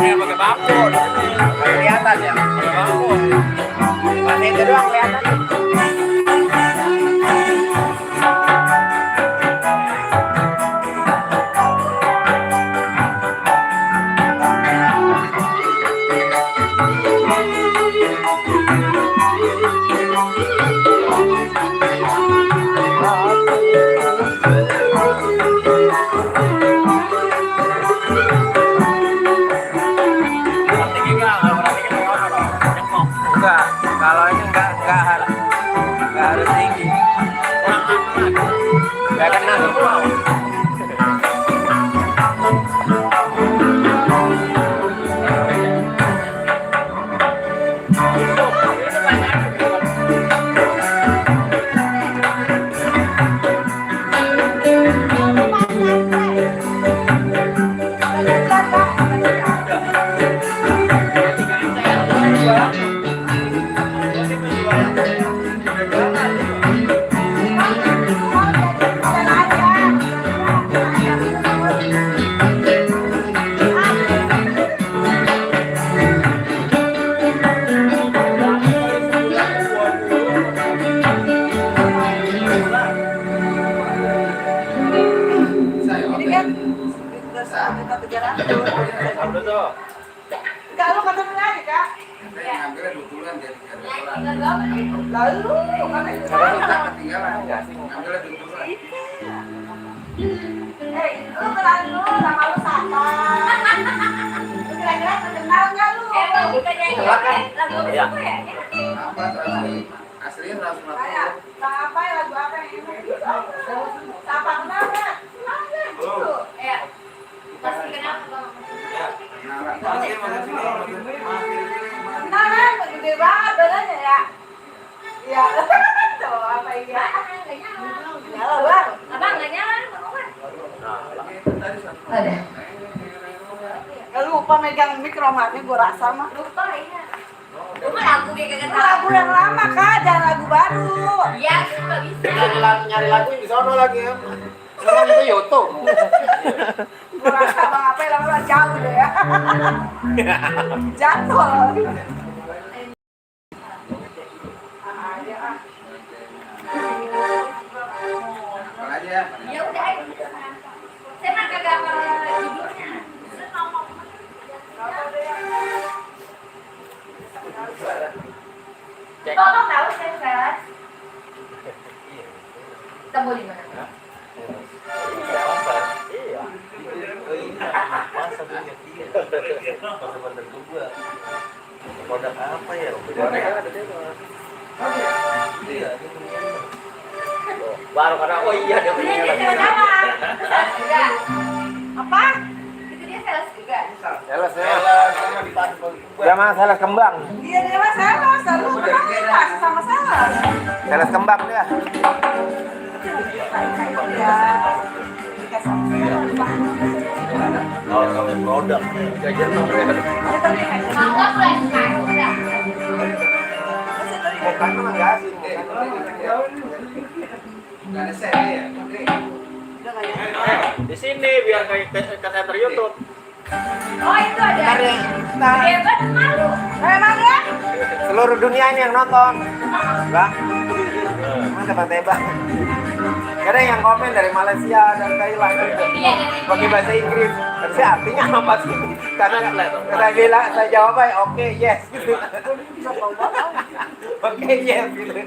Kayak pakai bambu, kelihatan ya, pakai bambu. Masih itu doang kelihatan. Kalau ini enggak harus tinggi. Enggak kena semua. Kalau ketemu lagi kak, lalu lu kenal lu, nama lu siapa? Kira-kira terkenal nggak lu? Lagu apa ya? Aslinya langsung apa ya lagu apa yang ini? Siapa kenal nggak? Ya, pasti kenal. Nah, gede banget badannya ya. Iya. Tuh, apa ini? Nyala, Bang. Abang enggak nyala, ada. Gak lupa megang mikrofonnya gue rasa mah. Lupa iya. Lupa lagu kayak lagu yang lama Kak, jangan lagu baru. Iya, enggak bisa. Nyari lagu di sono lagi ya. Sekarang itu YouTube. Gue rasa Bang apa lama jauh deh ya. Jatuh. ya udah. Saya mah kagak apa judulnya. Tolong tahu saya Fred. Ketemu di mana? Iya. Masa dia dia. Masa bener gua. Produk apa ya? Produk ada dia. Iya. Baru karena oh iya dia punya. Apa? Itu dia sales juga. Sales ya. Dia mah sales kembang. Iya dia mah sales, lu kenapa sama sales? Sales kembang dia. Kalau kami produk, gajian nomornya. Enggak boleh udah. Karena enggak asing. Enggak ada saya ya. Di sini biar kayak teater YouTube. Oh itu ada. Hebat malu. Memang ya? Seluruh dunia ini yang nonton. Enggak? Mana tebak-tebak. Kadang yang komen dari Malaysia dan Thailand pakai bahasa Inggris. Tapi artinya apa sih? Karena saya bilang, saya jawab aja oke, yes gitu. Oke, yes gitu.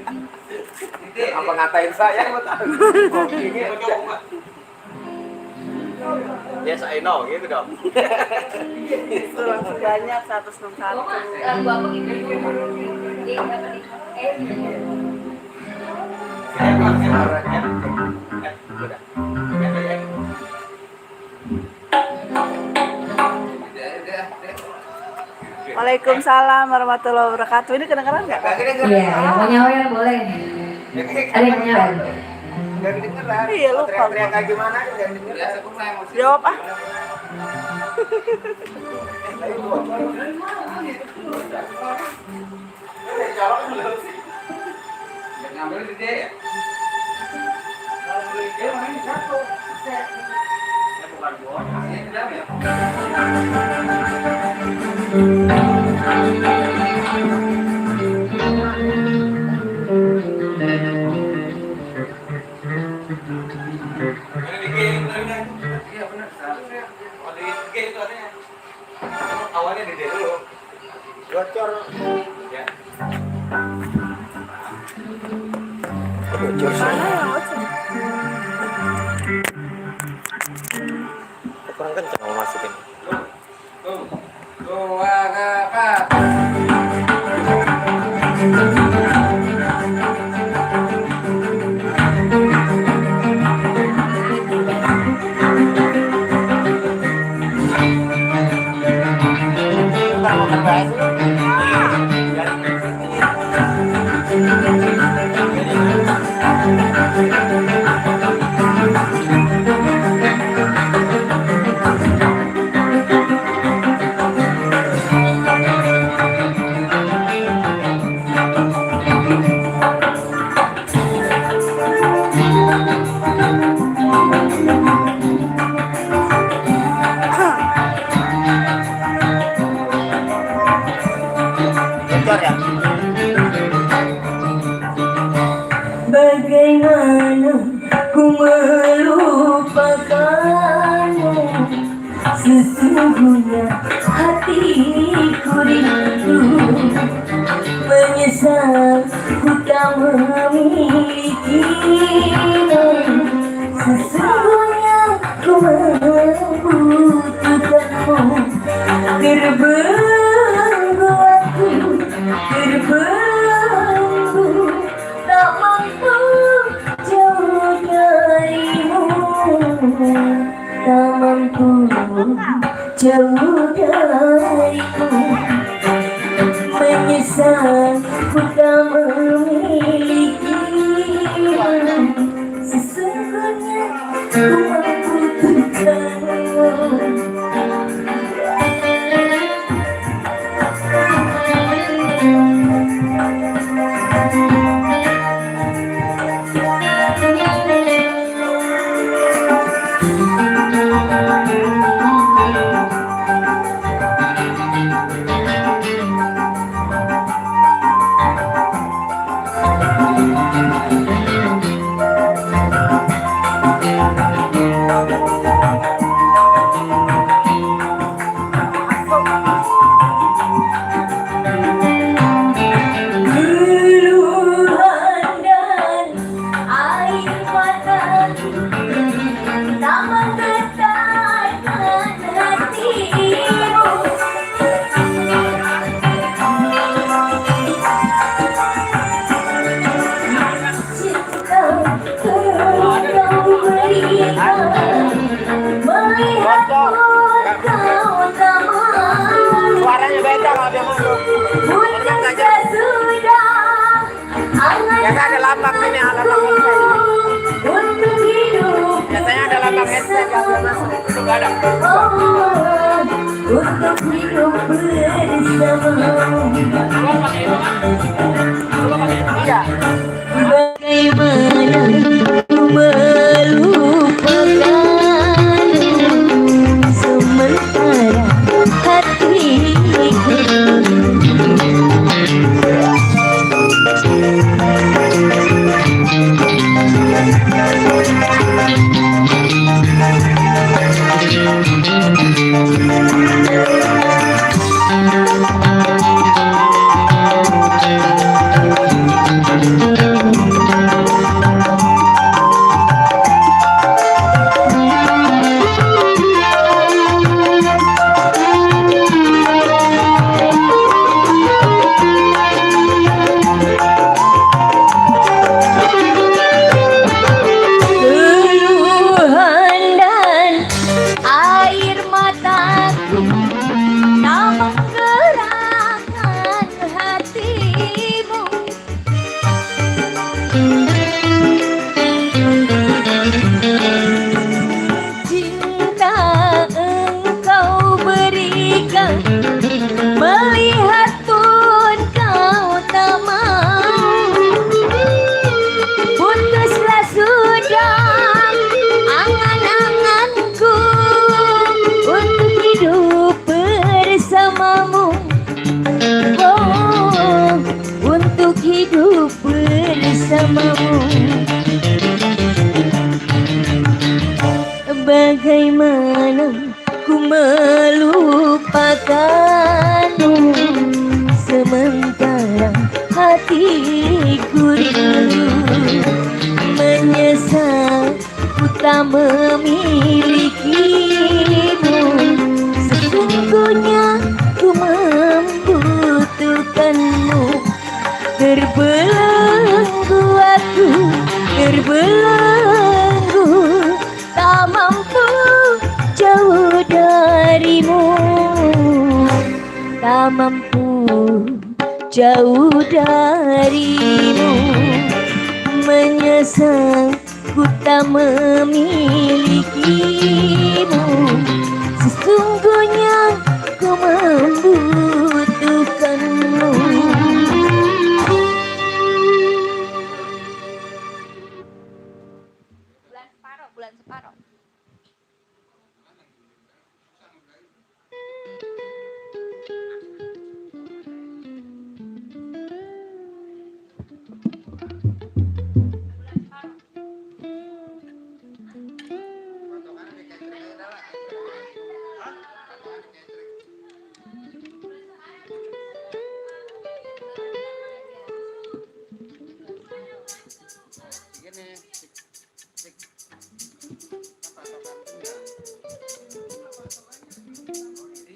Apa ngatain saya? Oke, yes. Yes, I know, gitu dong. Itu langsung banyak 161. Lagu apa gitu? Waalaikumsalam warahmatullahi wabarakatuh. Ini kedengeran nggak? Iya, yang mau nyawer boleh. Ada yang nyawer. Iya lupa. Teriak kayak gimana? Jawab ah. Ngambil di dia ya? Awalnya di dia dulu. Gocor. Ya. Gocor sih. Kurang kencang mau masukin. Tuh. Dua, apa? Bukan mau terbaik. Gocor ya. Bagaimana ku melupakanmu, sesungguhnya hatiku rindu, menyesal ku tak memilikimu, sesungguhnya ku membutuhkanmu, terbelenggu aku, terbelenggu, tak mampu jauh darimu, tak mampu jauh darimu, menyesal ku tak memilikimu, sesungguhnya ku membutuhkanmu. Suaranya beda kalau dia masuk. Biasanya ada lambang ini, ada lambang headset. Biasanya ada lambang headset kalau dia masuk. Itu nggak ada. Untuk hidup bersama. Iya. Bagaimana ku melupakanmu, sementara hatiku bagaimana ku melupakanmu, sementara hatiku rindu. Menyesal ku tak memilikimu, sesungguhnya ku membutuhkanmu. Terbelenggu aku, terbelenggu, tak mampu jauh darimu, tak mampu jauh darimu. Menyesal ku tak memilikimu, sesungguhnya ku membutuhkanmu. Bulan separuh.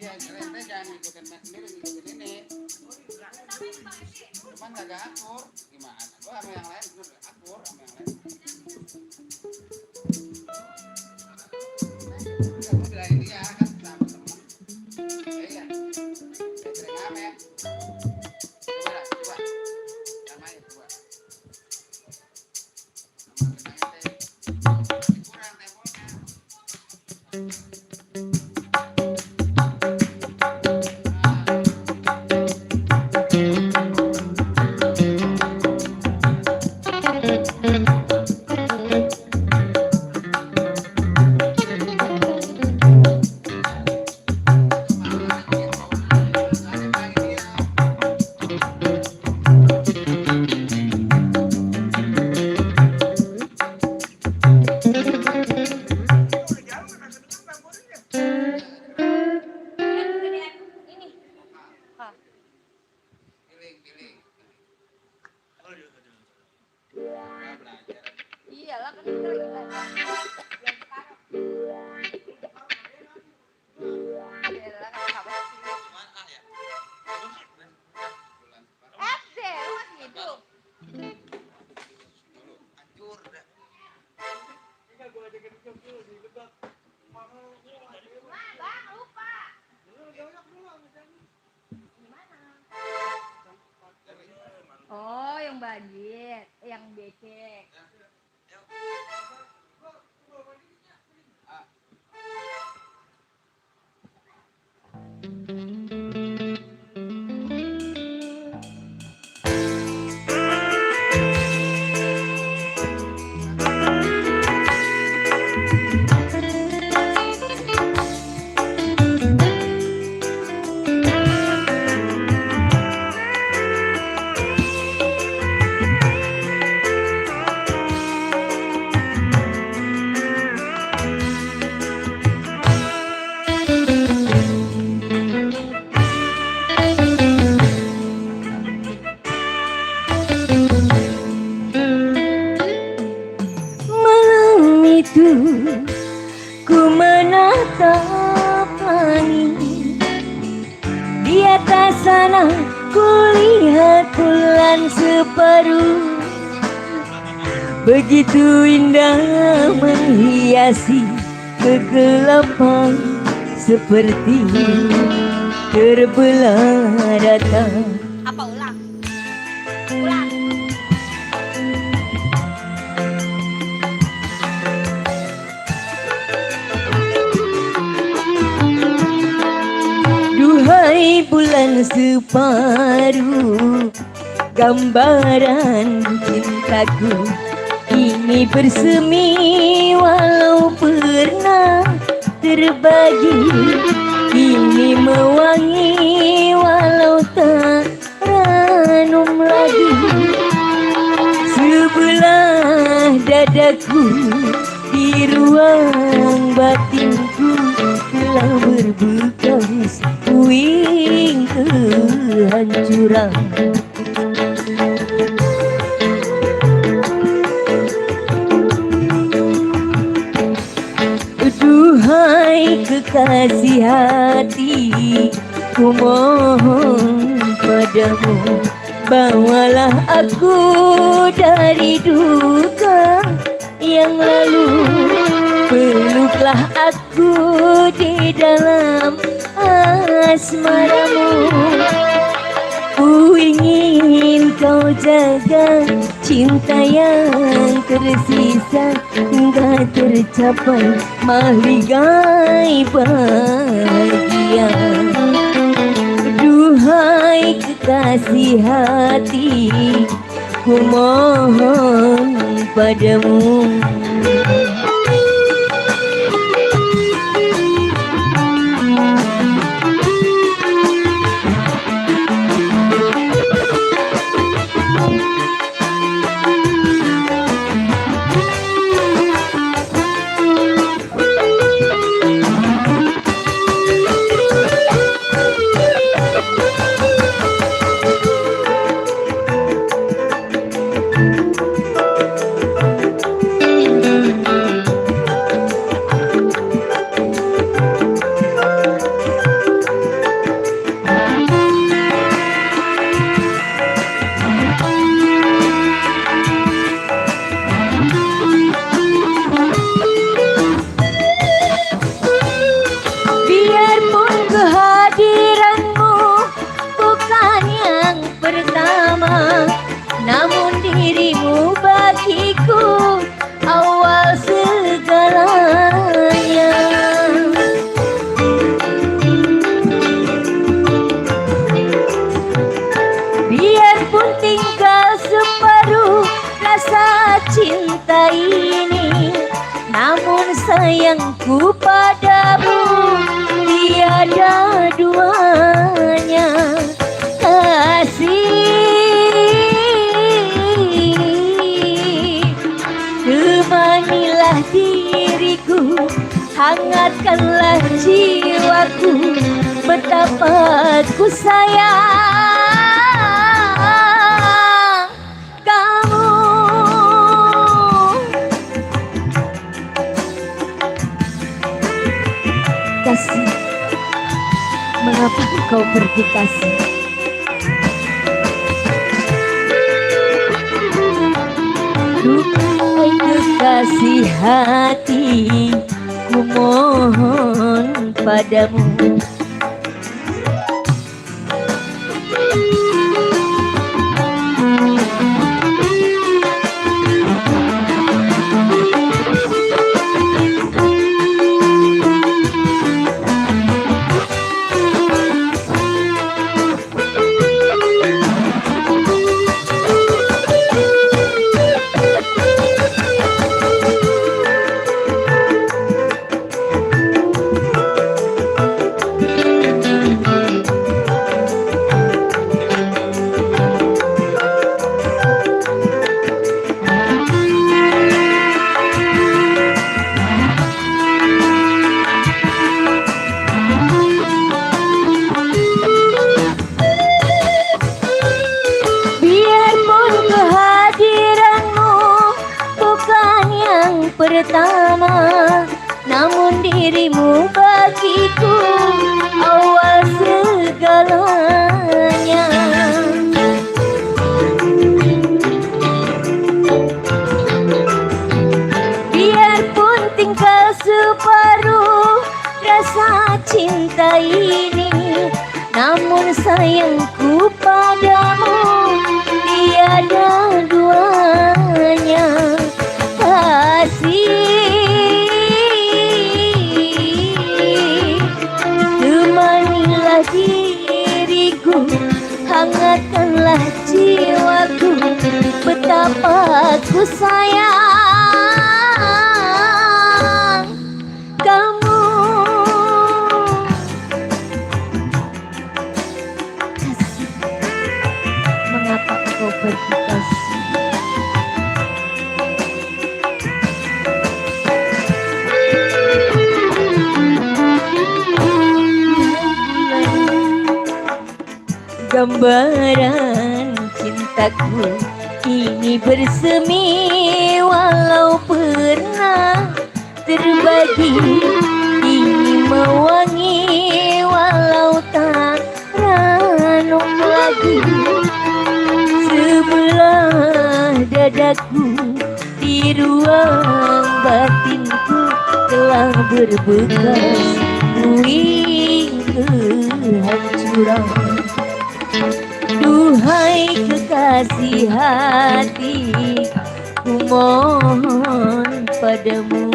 Iya, kalian jangan ngikutin Mas sendiri, ngikutin ini. Cuman kagak akur, gimana? Gua sama yang lain gue akur sama yang lain. Ya, gua bilangin dia kan sama temen. Iya, dia sering ngamen. Coba lah, coba. Namanya coba. Kurang temponya. Iyalah kan kita lagi belajar. Iyalah kan sabar sih. SD lu masih hidup. Hancur dah. Bang, lupa. Oh, yang banjir, yang becek. Malam itu ku menatap langit, di atas sana ku lihat bulan separuh, begitu indah menghiasi kegelapan, seperti terbelah data. Apa ulang? Ulang. Duhai bulan separuh, gambaran cintaku ini bersemi walau pernah terbagi, ini mewangi walau tak ranum lagi. Sebelah dadaku di ruang bekas puing kehancuran. Duhai kekasih hati, ku mohon padamu, bawalah aku dari duka yang lalu. Peluklah aku di dalam asmaramu. Ku ingin kau jaga cinta yang tersisa hingga tercapai mahligai bahagia. Duhai kekasih hati, ku mohon padamu. Namun dirimu bagiku awal segalanya. Biarpun tinggal separuh rasa cinta ini, namun sayangku padamu tiada duanya. Temanilah diriku, hangatkanlah jiwaku, betapa ku sayang kamu. Kasih, mengapa kau pergi kasih? Duhai kekasih hati, ku mohon padamu. Pertama, namun dirimu bagiku awal segalanya. Biarpun tinggal separuh rasa cinta ini, namun sayangku padamu tiada duanya. Temanilah diriku, hangatkanlah jiwaku, betapa ku sayang kamu. Kasih, mengapa kau pergi kasih? gambaran cintaku ini bersemi walau pernah terbagi, ini mewangi walau tak ranum lagi. Sebelah dadaku di ruang batinku telah berbekas puing kehancuran. Duhai kekasih hati, ku mohon padamu.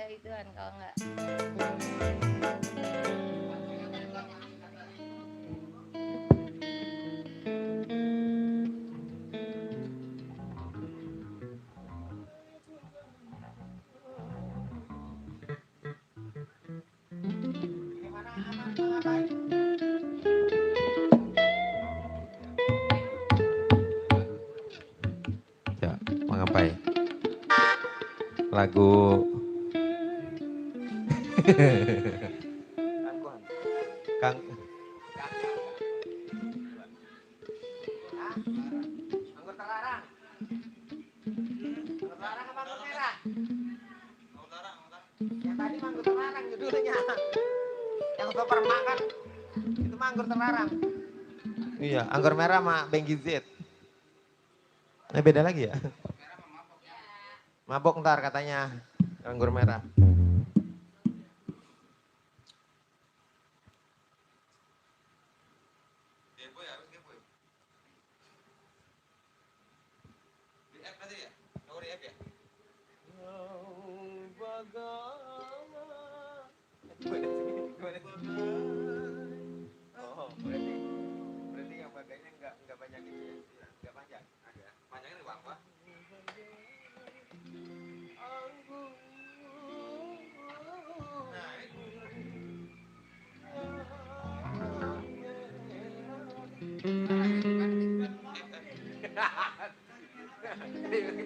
Ituan kalau enggak. Ya, mau ngapain? Lagu Kang anggur terlarang. Anggur terlarang apa anggur merah? Yang tadi anggur terlarang judulnya. Yang super makan itu anggur terlarang. Iya, anggur merah sama Bengki Z. Beda lagi ya? Mabok ntar katanya anggur merah. Oh, berarti yang bagainya enggak banyak itu ya? Enggak panjang? Ada. Panjangnya di bawah.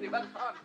Di balkon.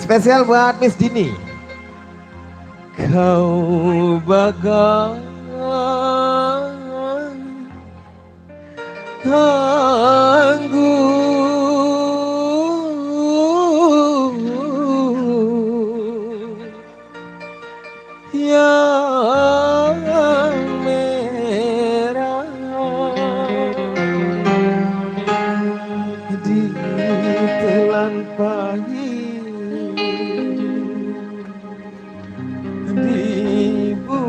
Spesial buat Miss Dini. Kau bagai anggur yang merah ditelan pahit dibuang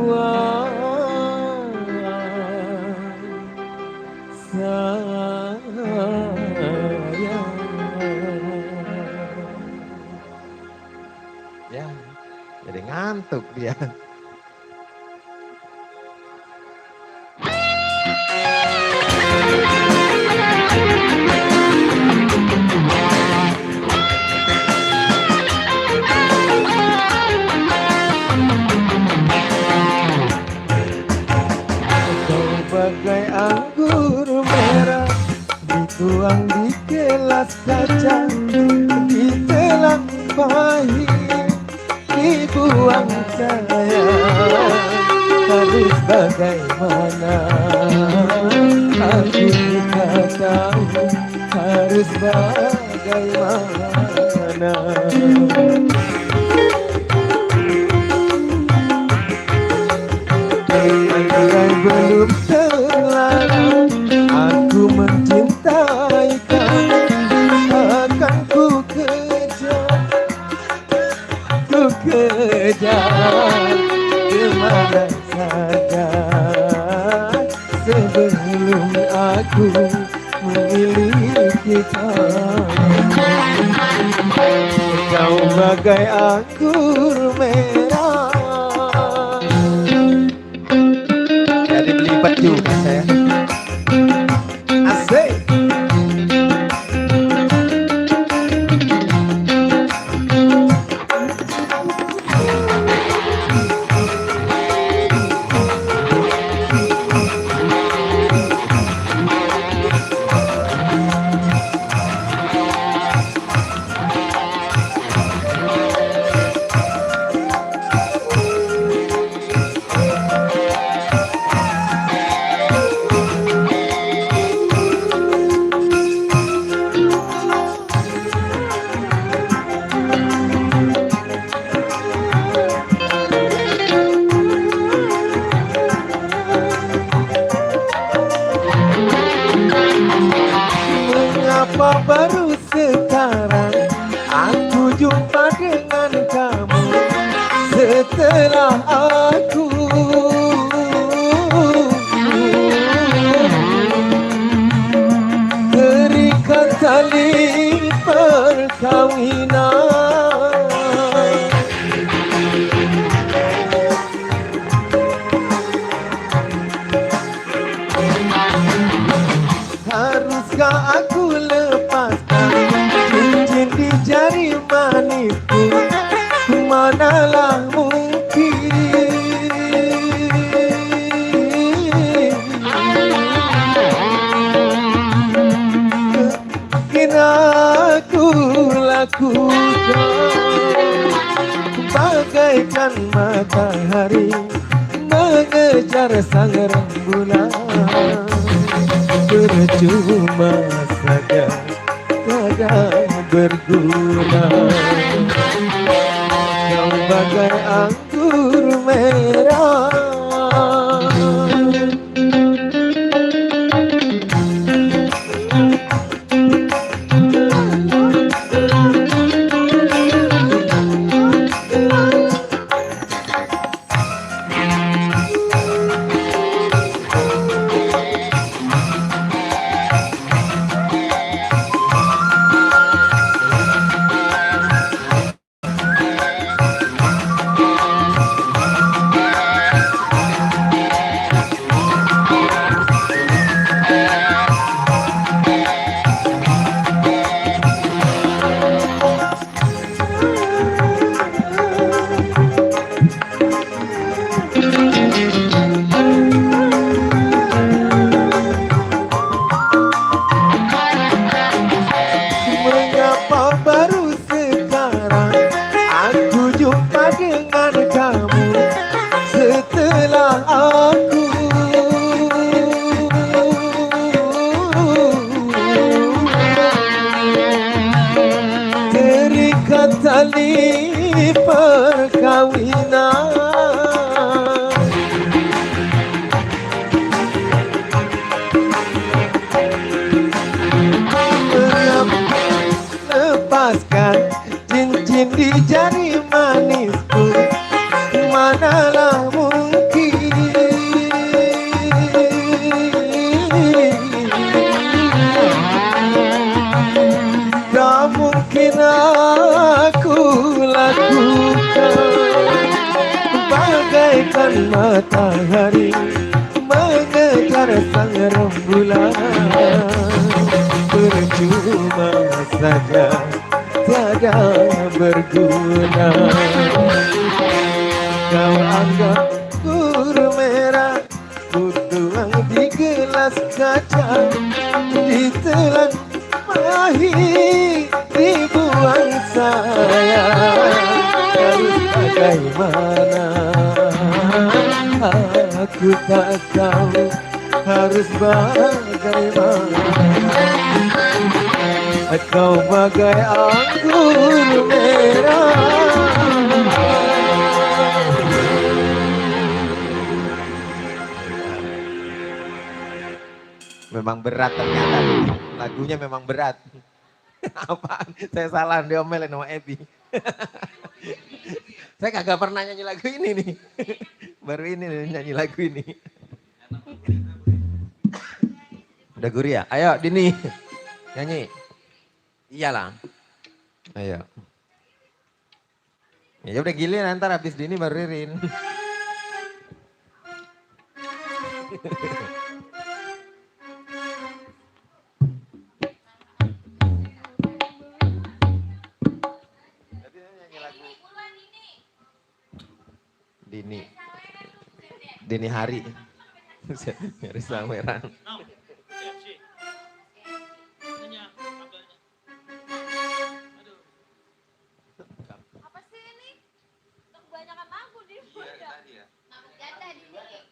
sayang. Ya, jadi ngantuk dia. Bagai anggur merah dituang di gelas kaca, ditelan pahit dibuang sayang. Harus bagaimana aku tak tahu, harus bagaimana. Andai belum terlambat, aku kemana saja sebelum aku memiliki kamu. Kau bagai anggur merah. Jadi belipat juga saya. Asik. Mengapa baru sekarang aku jumpa dengan kamu setelah aku terikat tali perkawinan. Haruskah aku lepaskan cincin di jari manisku? Manalah mungkin aku lakukan bagaikan matahari mengejar sang rembulan. Percuma saja, kadang berguna. Kau bagai anggur merah. Tali perkawinan. Lepaskan cincin di jari manisku, manalah mungkin tak mungkin aku lakukan bagaikan matahari mengejar sang rembulan. Percuma saja, tiada berguna. Kau anggap anggur merah ku tuang di gelas kaca, ditelan pahit dibuang sayang. Harus bagaimana aku tak tahu, harus bagaimana. Kau bagai anggur merah. Memang berat ternyata, lagunya memang berat. Apaan? Saya salah diomelin sama Ebi. Saya kagak pernah nyanyi lagu ini nih. Baru ini nih nyanyi lagu ini. Udah gurih ya? Ayo Dini, nyanyi. Iyalah. Ayo. Ya udah gili ntar habis Dini baru Ririn. Dini hari. Hari Sameran. Apa sih ini? Kebanyakan lagu di muda. Janda di sini.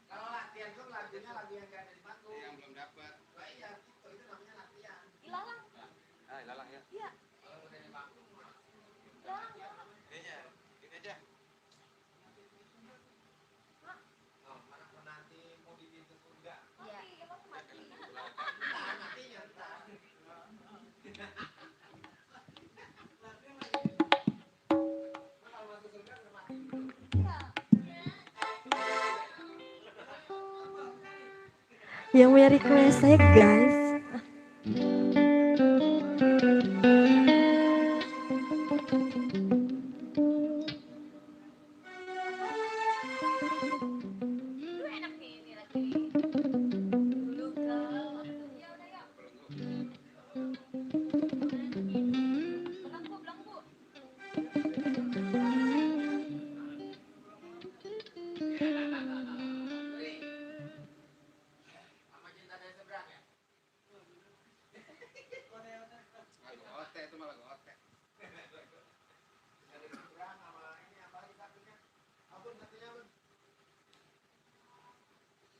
Kalau latihan tuh lagunya lagu yang gak ada di panggung. Yang belum dapat. Oh iya, itu namanya latihan. Ilalang. Ah, ilalang ya. Iya. Kalau udah di panggung. Ilalang. Kayaknya ini aja. Oh, mana nanti mau di pintu surga. Iya. Mati. Matinya entar. Yang punya request saya guys. Lu enak nih ini lagi. Dulu kau. Ya udah ya. Belenggu. Sama cinta dari seberang ya? Lagu ote itu mah lagu ote. Dari seberang sama ini apa lagi satunya? Abun satunya Bun.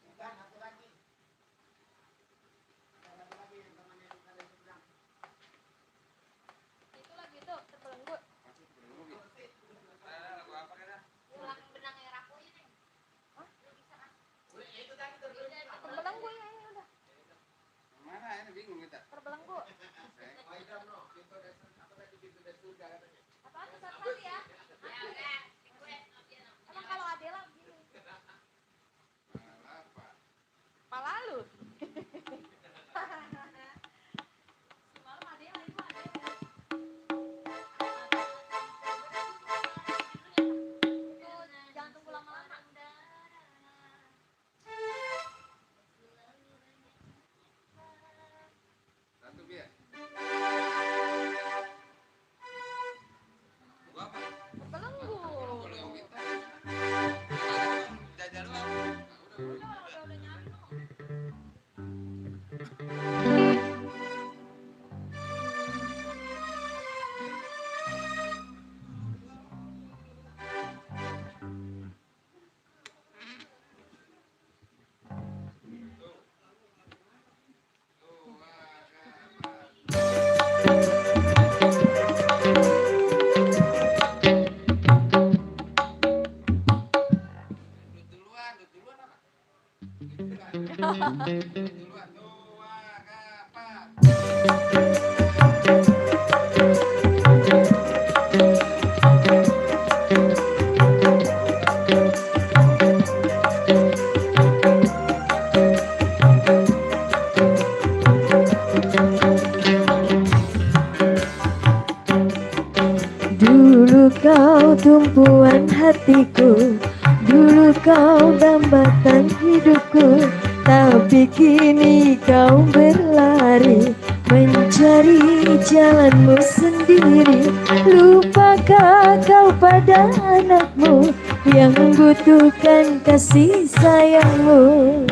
Bukan, satu lagi. Ada satu lagi yang temannya cinta dari seberang. Itu lagi tuh terbelenggu. Lagu apa kan? Ulang benang yang rapuh ini. Hah? Lu bisa kan? Itu tadi terbelenggu. Terbelenggu ya ini udah. Mana ini bingung kita. Terbelenggu. Oh, itu no. Pintu dari apa tadi pintu dari surga katanya. Apaan tuh satu lagi ya? Emang kalau Adela begini. Malah apa? Pala lu. Semalam Adela itu Adela. Jangan tunggu lama-lama. Satu biar. Gua apa? Terbelenggu. Kalau yang minta. Jajal lu. Udah nyampe. Duluan apa? Duluan. Tua kapak. Dulu kau tumpuan hatiku, dulu kau dambatan hidupku, tapi kini kau berlari mencari jalanmu sendiri. Lupakah kau pada anakmu yang butuhkan kasih sayangmu?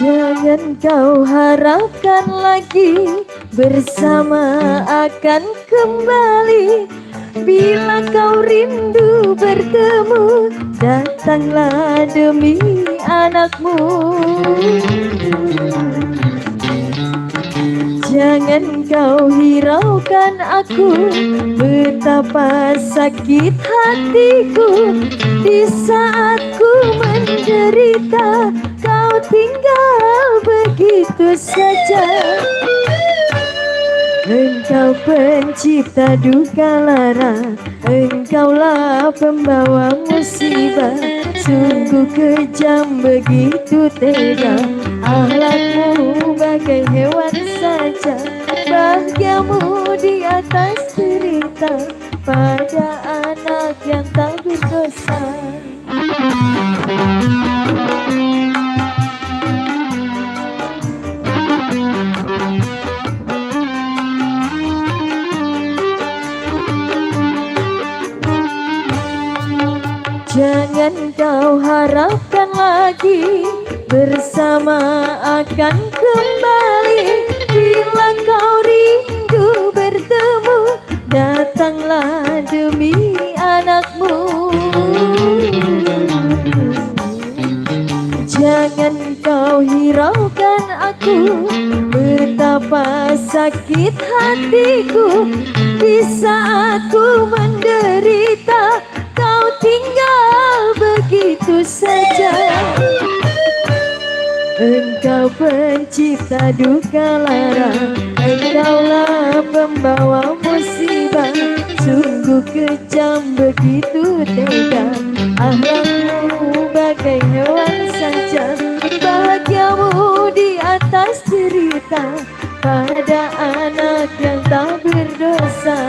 Jangan kau harapkan lagi bersama akan kembali. Bila kau rindu bertemu, datanglah demi anakmu. Jangan kau hiraukan aku, betapa sakit hatiku di saat ku menderita, kau tinggal begitu saja. Engkau pencipta duka lara, engkaulah pembawa musibah. Sungguh kejam begitu tega, akhlakmu bagai hewan saja. Bahagiamu di atas derita pada anak yang tak berdosa. Jangan kau harapkan lagi bersama akan kembali. Bila kau rindu bertemu, datanglah demi anakmu. Jangan kau hiraukan aku, betapa sakit hatiku di saat ku menderita, kau tinggal begitu saja. Engkau pencipta duka lara, engkaulah pembawa musibah. Sungguh kejam begitu tega, akhlakmu bagai hewan saja. Bahagiamu di atas derita pada anak yang tak berdosa.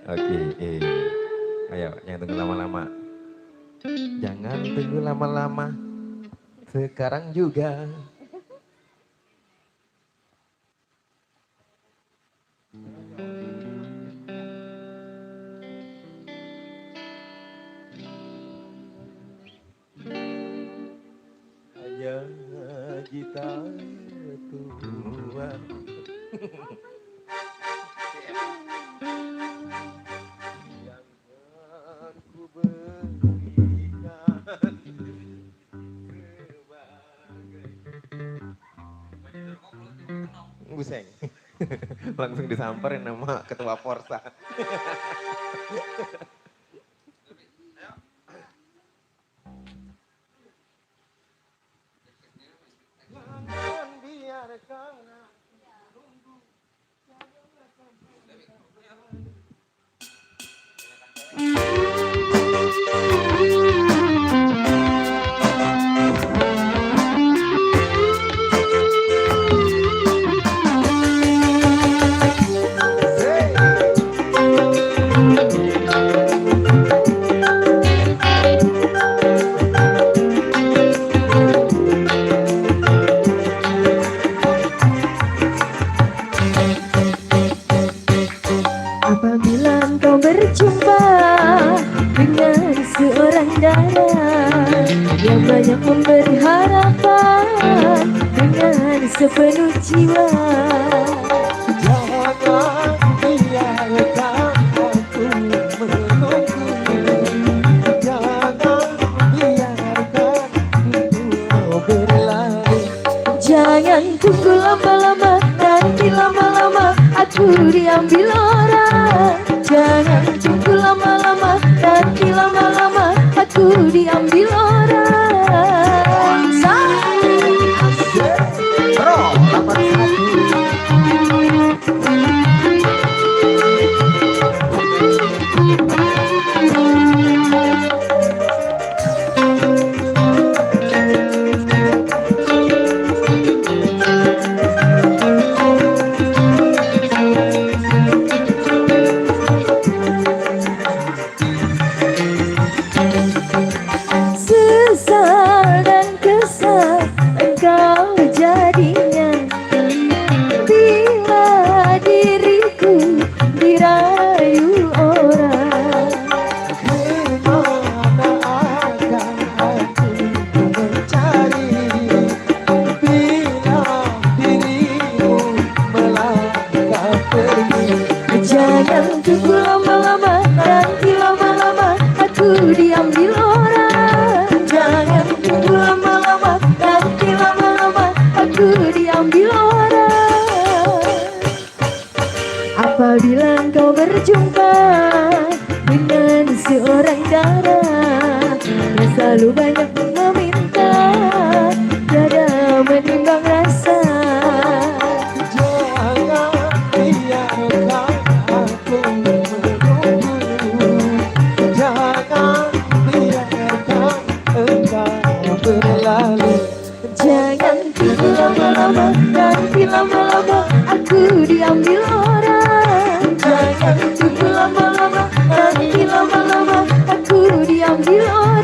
Oke, ayo jangan tunggu lama-lama. Jangan tunggu lama-lama. Sekarang juga. Hanya kita tua. Buseng. Langsung disamperin sama ketua Porsa. Apabila engkau berjumpa dengan seorang dara yang banyak memberi harapan dengan sepenuh jiwa, jangan biarkan aku menunggu, jangan biarkan aku berlari, jangan tunggu lama-lama, nanti lama-lama aku diambil orang. Jangan tunggu lama-lama, nanti lama-lama aku diambil orang. Jangan tunggu lama-lama, nanti lama-lama aku diambil orang. Jangan tunggu lama-lama, nanti lama-lama aku diambil orang. Apabila engkau berjumpa dengan seorang darah yang selalu banyak meminta, tiada menimbang rasa. Jangan tunggu lama-lama, nanti lama-lama aku diambil orang. Jangan tunggu lama-lama, nanti lama-lama aku diambil orang.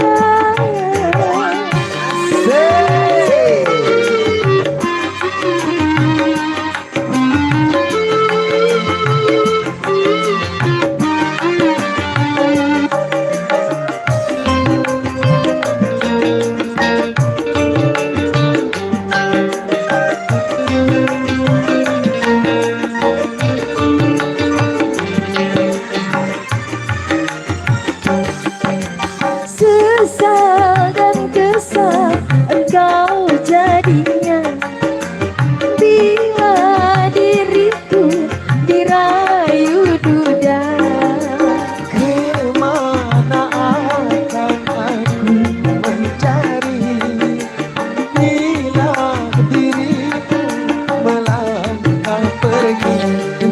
Sesal dan kesal engkau jadinya bila diriku dirayu duda. Kemana akan aku mencari bila diriku melangkah pergi.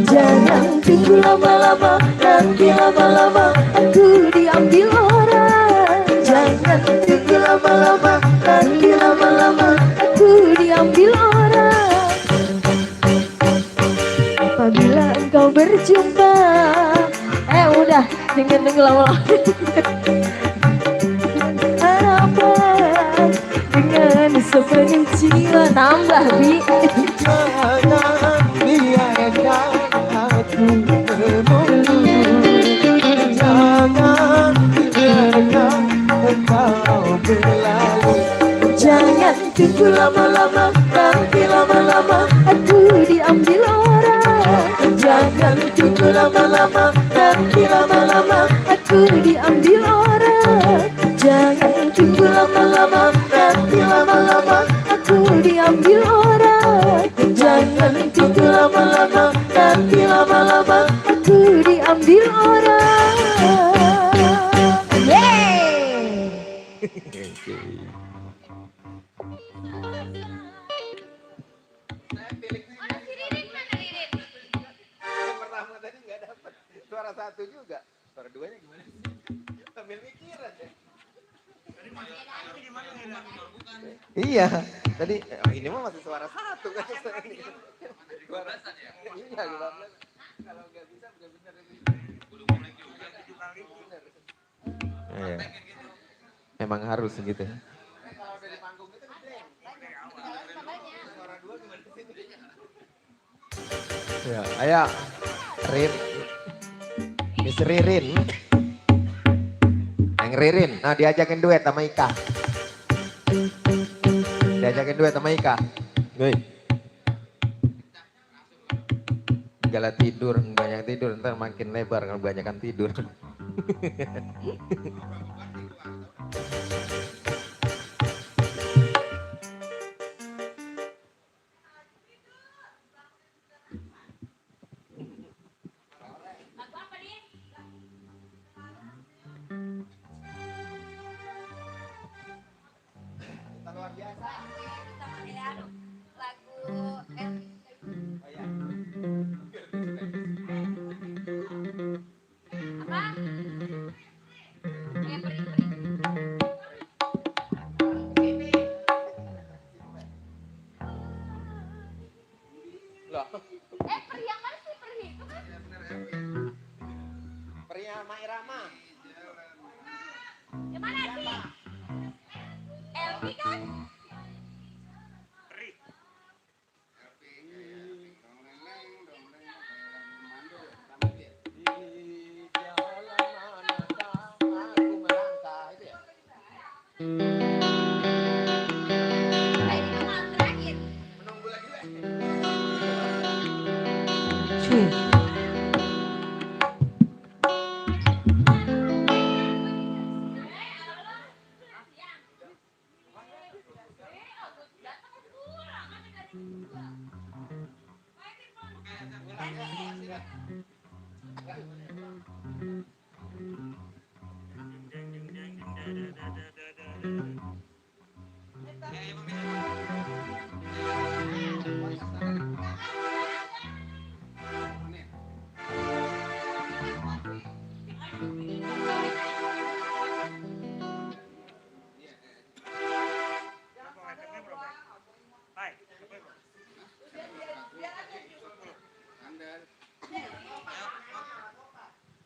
Jangan tunggu lama-lama, nanti lama-lama aku diambil orang. Jangan tunggu lama-lama, nanti lama-lama aku diambil orang. Apabila engkau berjumpa, udah jangan tunggu lama-lama. Harapan dengan sepenuh jiwa tambah bi. Jangan biarkan aku menunggu. Jangan biarkan engkau berlalu. Jangan tunggu lama-lama, nanti lama-lama aku diambil orang. Jangan tunggu lama-lama, nanti lama-lama aku diambil orang. Jangan tunggu lama-lama, nanti lama-lama aku diambil orang. Jangan tunggu lama-lama, nanti lama-lama aku diambil orang. Yang pertama tadi nggak dapat suara satu juga, suara duanya gimana? Sambil mikiran ya. Iya, tadi ini mah masih suara satu kan? Suara iya, kalau nggak bisa benar-benar iya. Memang harus gitu. Kalau dari panggung itu gede. Suara dua gimana sih? Ya, ayo, Rin, Miss Ririn, yang Ririn, nah diajakin duet sama Ika, diajakin duet sama Ika, Gue, enggak lah tidur, banyak tidur, ntar makin lebar kalau kebanyakan tidur. Luar biasa. Peri yang mana sih? Peri itu kan? Peri sama Irama. Yang mana sih? Elvi kan? Peri.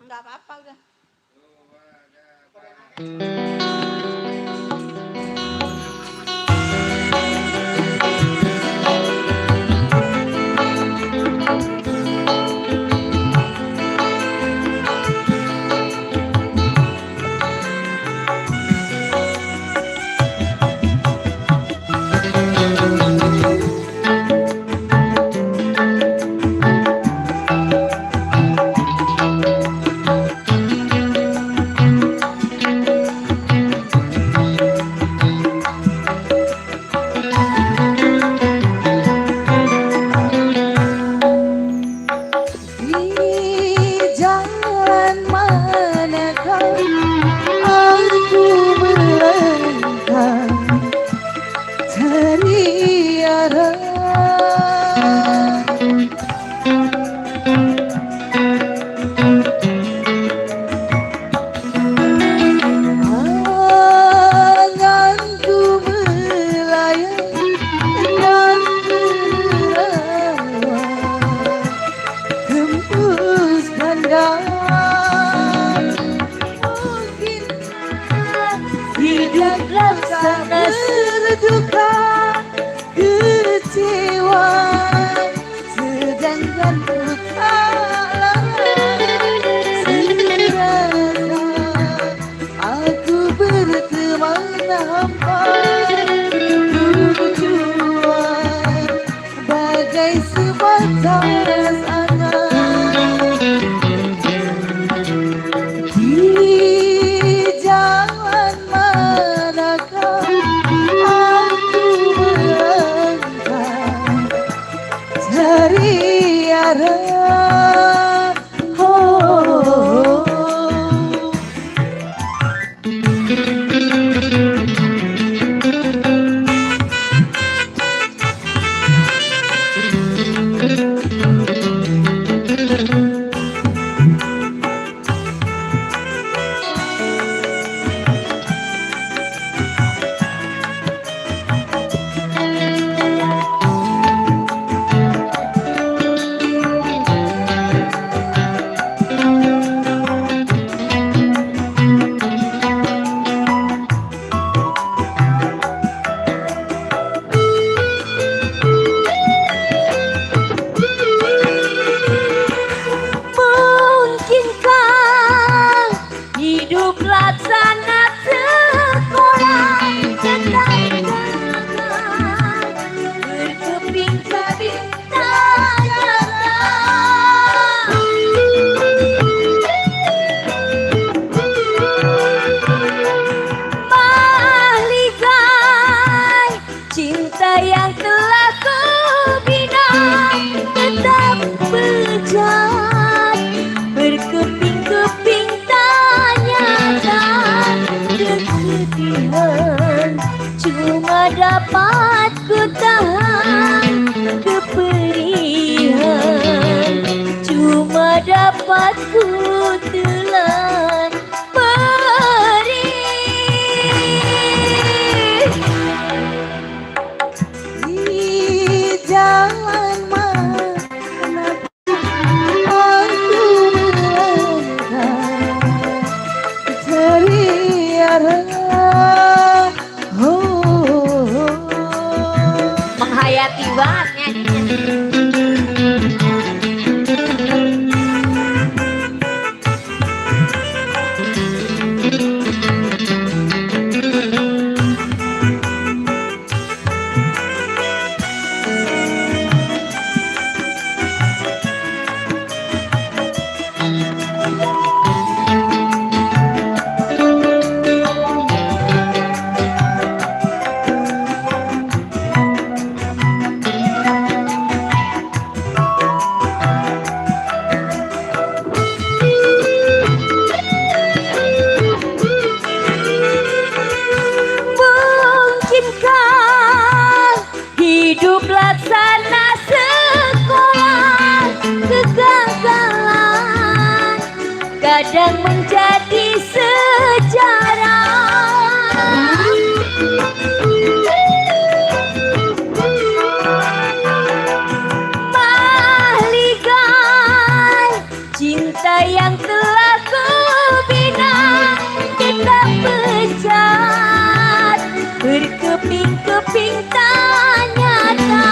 Enggak apa-apa udah. dapat ku tahan kepedihan, cuma dapat ku telan perih di jalan mana aku melangkah teriarah. Menghayati banget nyanyinya. kadang menjadi sejarah. Mahligai cinta yang telah kubina, kita pecat berkeping-keping tak nyata.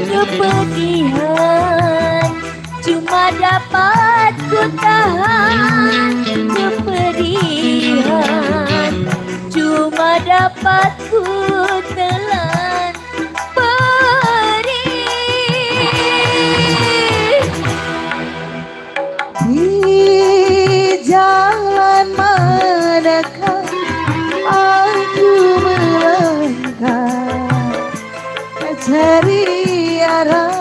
Kepedihan cuma dapat ku tahan, kepedihan cuma dapat ku telan perih. Di jalan manakah aku melangkah cari arah.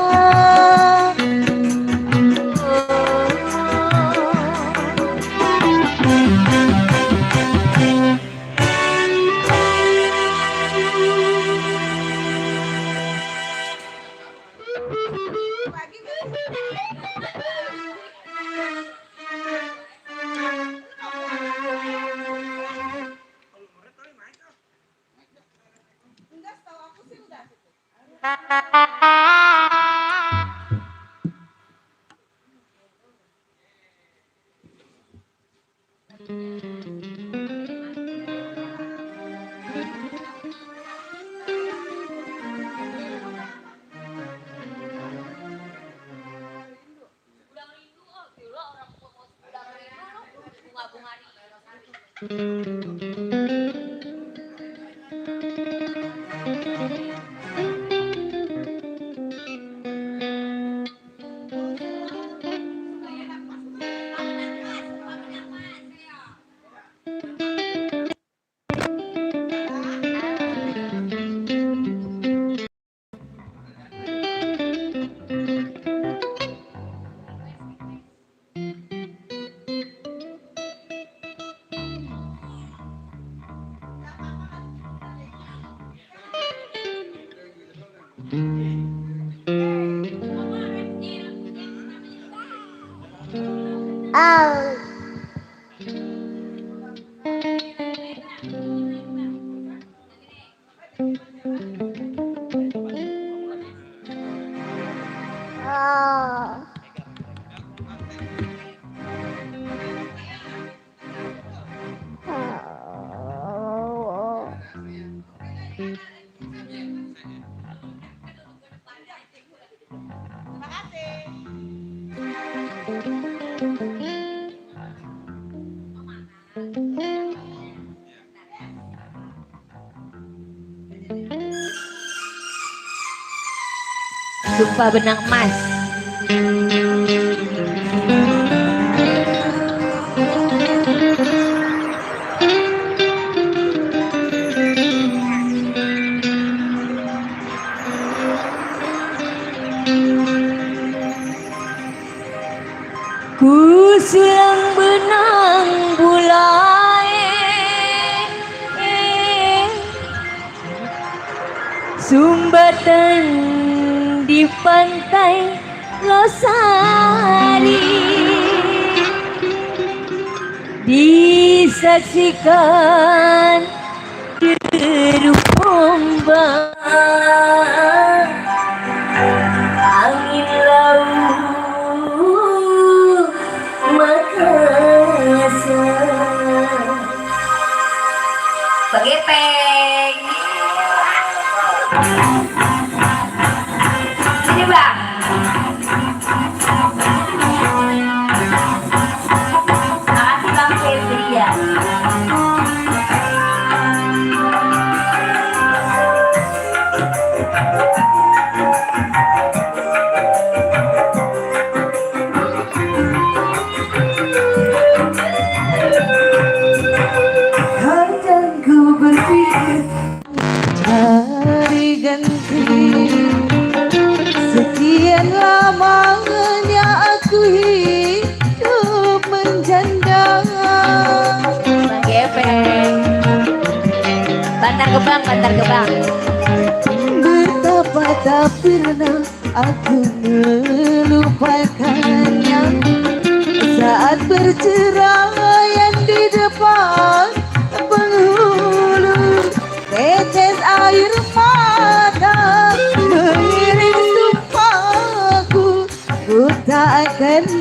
Sumpah benang emas. Ku sulang benang bulai, sumbatan di pantai Losari, disaksikan deru ombak, angin laut Makassar. Pegepeng. Sini bang. Makasih bang Febrian. Kadang ku berpikir cari ganti, sekian lamanya aku hidup menjanda. Bang Gepeng. Bantar Gebang, Bantar Gebang. Betapa tak pernah aku melupakannya saat bercerai.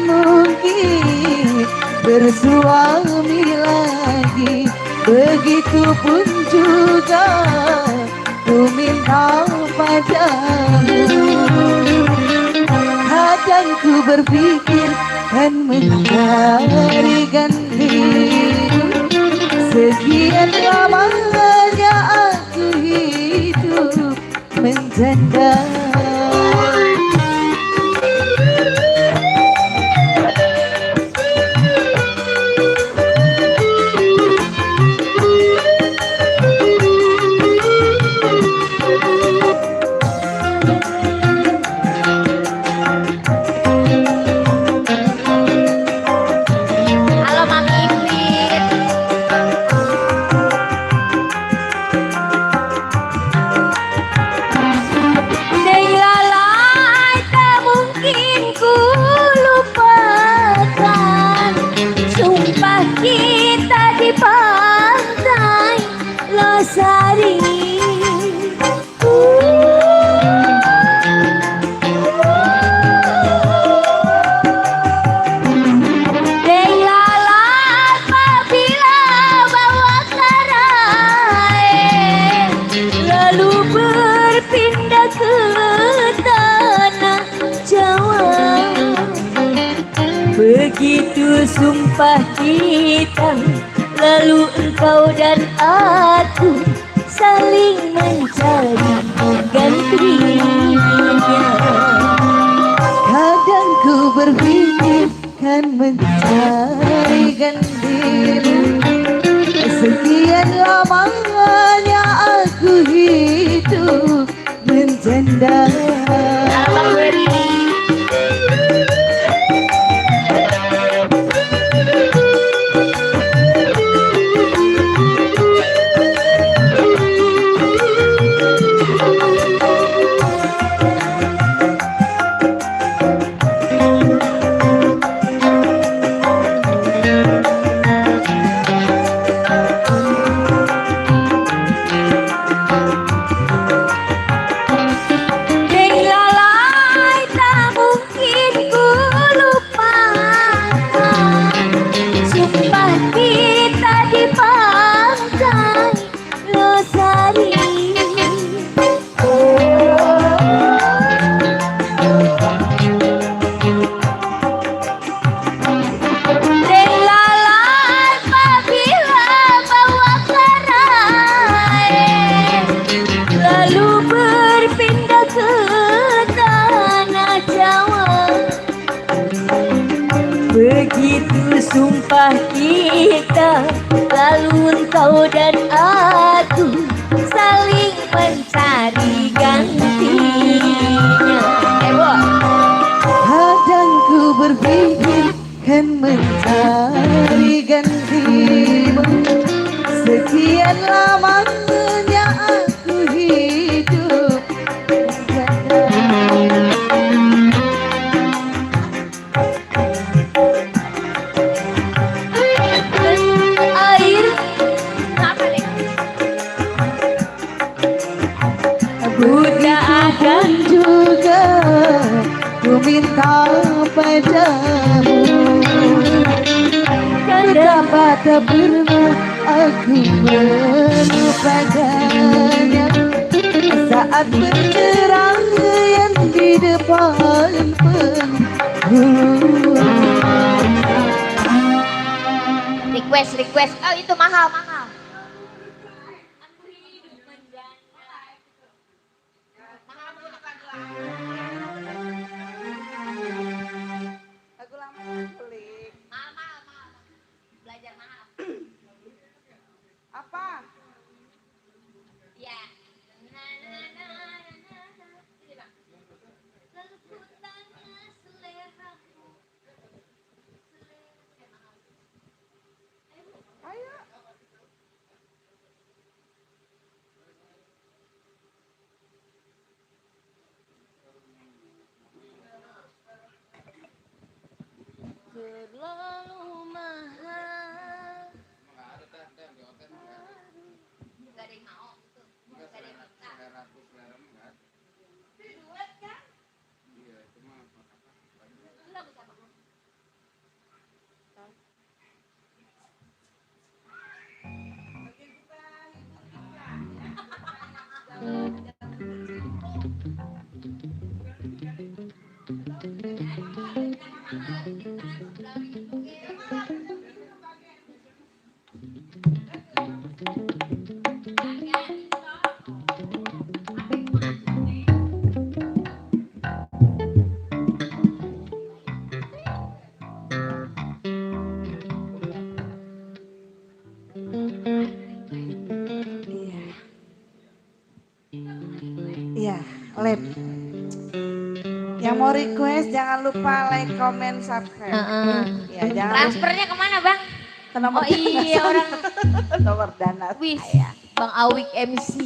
mungkin bersuami lagi. Begitupun juga ku minta padamu. Kadang ku berpikir kan mencari ganti. Sekian lamanya aku hidup menjanda. Halo Mami Ipin. Lalai tak mungkin ku lupakan sumpah kita di pantai Losari. Lalai apabila bawa karai lalu berpindah ke tanah Jawa. Begitu sumpah kita, lalu engkau dan aku saling mencari gantinya. Kadang ku berpikir kan mencari ganti. Sekian lamanya aku hidup menjanda. Abang Beri. Lalai tak mungkin ku lupakan sumpah kita di pantai Losari. Lalai apabila bawa karai lalu berpindah ke tanah Jawa. Begitu sumpah kita, lalu engkau dan aku saling mencari gantinya. Kadang ku berpikir kan mencari gantimu. Sekian lamanya aku hidup menjanda. Air apa nih? Buddha akan juga ku minta padamu. Betapa tak pernah aku melupakannya saat bercerang yang di depan penghulu. Request. Oh itu mahal. Lagu lama pelik. Mahal. Belajar mahal. Apa? Ya. Ini Bang. Lalu ku tanya seleramu. Ayo. Terlalu mahal. Nggak ada teh di hotel nggak ada. Gak ada yang mau gitu. Nggak Gak ada yang minta. selera aku selera nggak ada. Duet kan? Iya itu mah apa? Lagu siapa? Lip. Yang mau request jangan lupa like, comment, subscribe. Ya, jangan Transfernya kemana bang? ke nomor Oh iya orang. nomor dana. Wih, Bang Awik MC.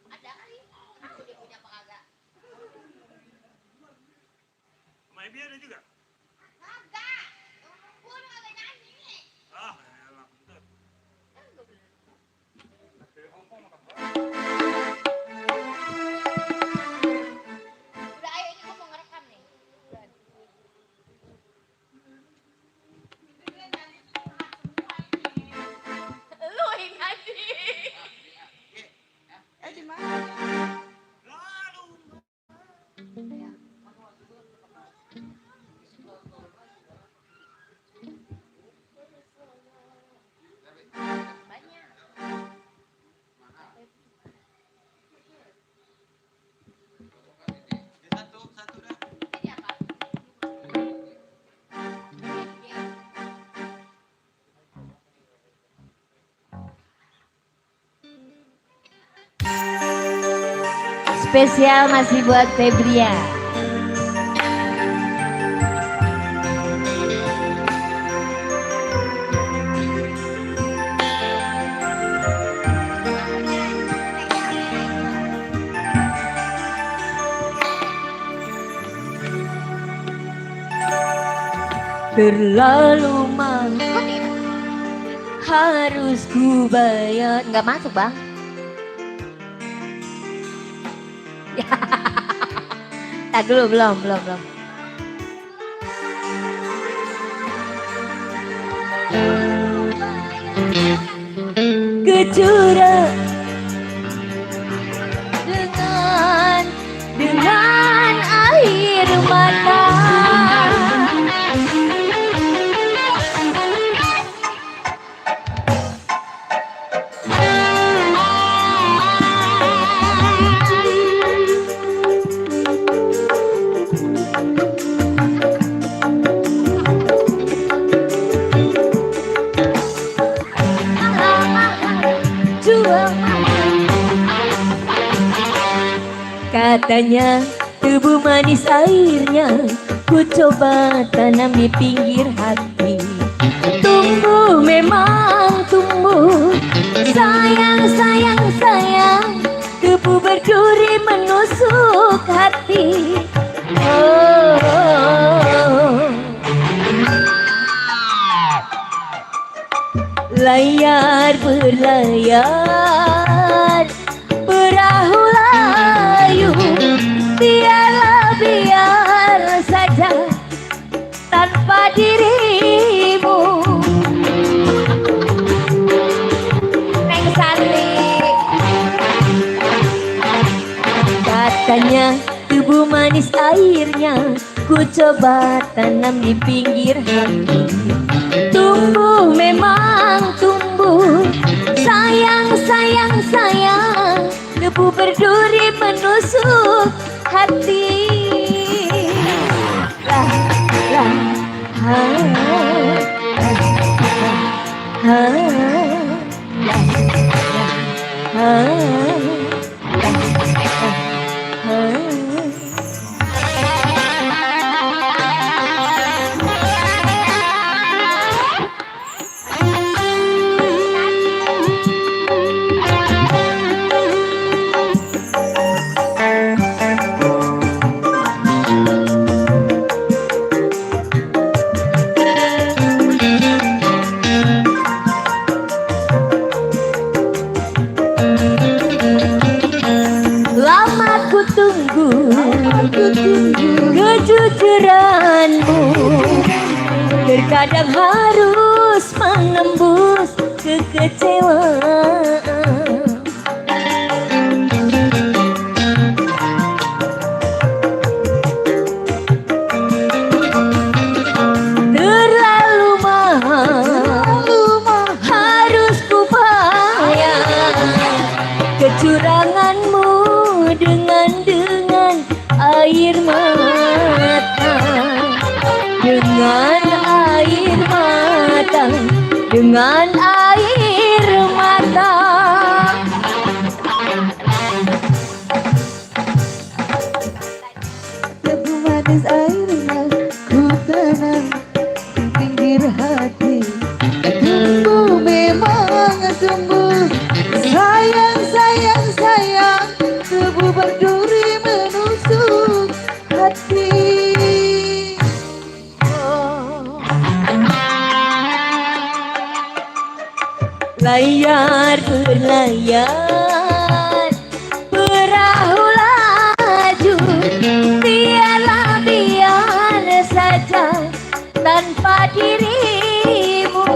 Ada kali. Aku dia punya apa kagak? Mai dia ada juga? Kagak. Gua udah kagak nyanyi. Ah, elah, bener. Udah ayo ini gua mau ngerekam nih. Lu yang nyanyi. Di mana? Banyak. Satu dah. Jadi apa? Spesial masih buat Febria. Terlalu mahal harus ku bayar. Nggak masuk bang. Tak dulu belum. Kecurah dengan air mata. Katanya tubuh manis airnya ku coba tanam di pinggir hati. Tumbuh memang tumbuh, sayang sayang sayang, debu berduri menusuk hati. Layar berlayar, perahu layu, biar saja tanpa dirimu. Neng Sari. Katanya tubuh manis airnya ku coba tanam di pinggir hati. Tumbuh memang tumbuh, sayang sayang sayang, debu berduri menusuk hati. Lah lah ha ha ha kejujuranmu, terkadang harus harus menembus kekecewaan. Terlalu mahal harus kubayar kecuranganmu dengan air mata, dengan air mata, dengan air mata. Tebu manis airnya ku tanam di pinggir hati. Tumbuh memang tumbuh, sayang sayang sayang, tebu berduri menusuk hati. Oh. Layar berlayar, perahu laju, biarlah biar saja tanpa dirimu.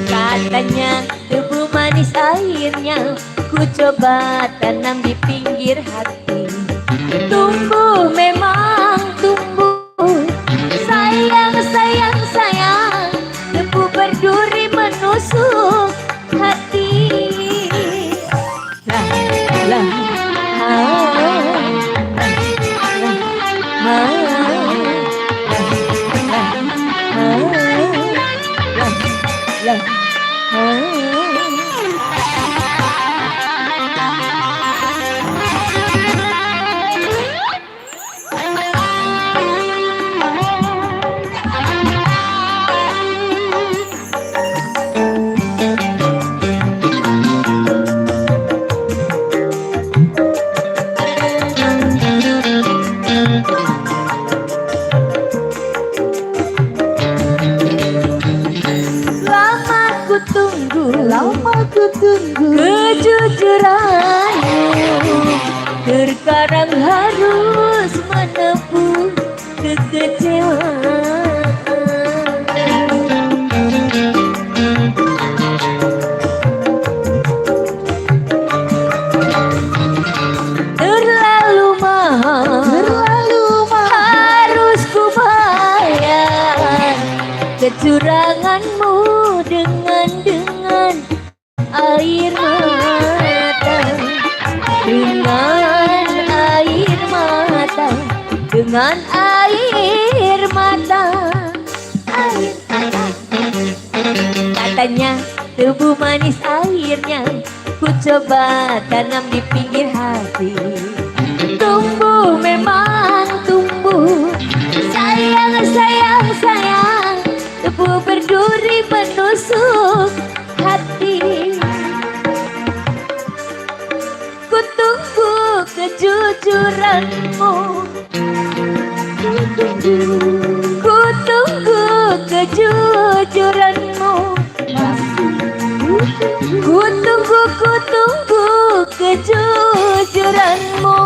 Katanya tebu manis airnya ku coba tanam di pinggir hati. Tumbuh memang tumbuh, sayang sayang sayang, tebu berduri menusuk hati. Lah lah lama ku tunggu kejujuranmu, terkadang harus menebus kekecewaan. Terlalu mahal harus ku bayar kecuranganmu dengan air mata, dengan air mata, dengan air mata, air mata. Katanya tebu manis airnya ku coba tanam di pinggir hati. Tumbuh memang tumbuh, sayang sayang sayang, tebu berduri menusuk hati. Ku tunggu kejujuranmu, ku tunggu kejujuranmu, ku tunggu kejujuranmu.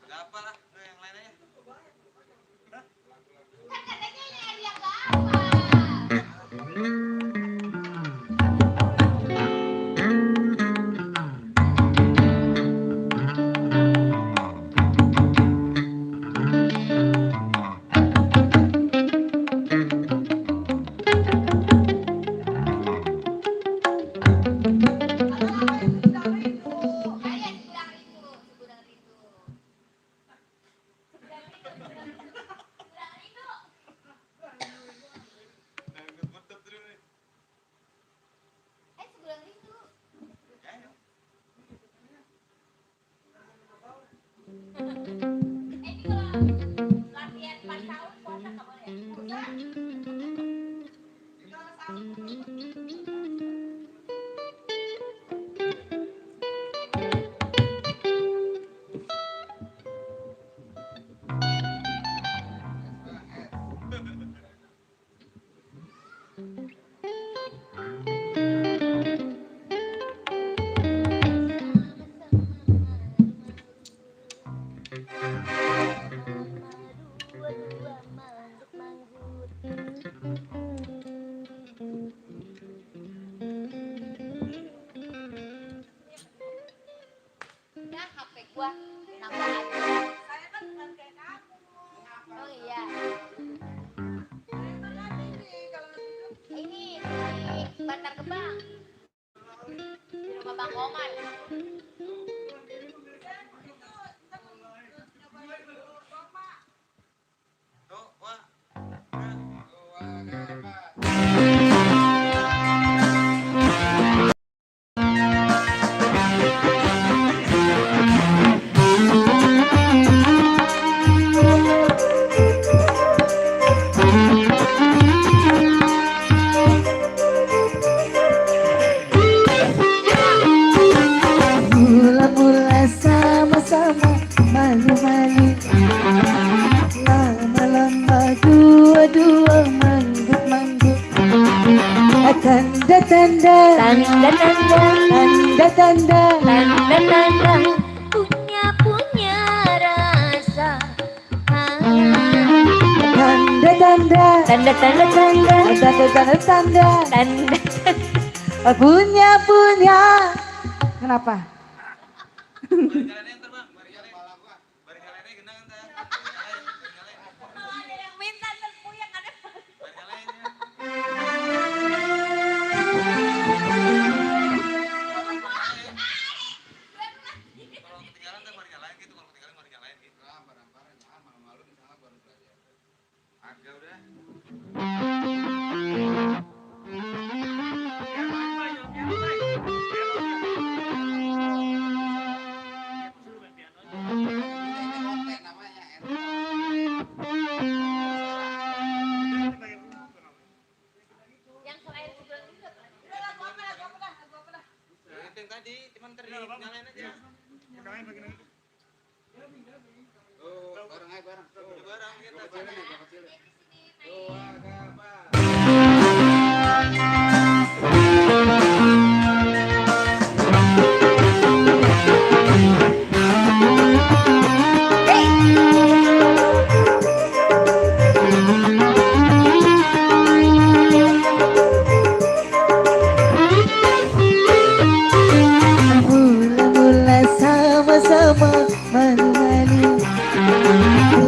Ada apa lah? Udah yang lain aja. sama Bang Komar. Tuh, wah. Mula-mula sama-sama malu-malu, lama-lama dua-dua manggut-manggut. Tanda-tanda, Tanda-tanda, tanda-tanda, tanda-tanda, punya rasa. tanda-tanda, Tanda-tanda, tanda, tanda-tanda, tanda. punya. Kenapa? Yang selain sebelah itu apa? Yang tadi cuman nyalain aja. Bareng aja bareng. Barang kita. Mula-mula sama-sama malu-malu,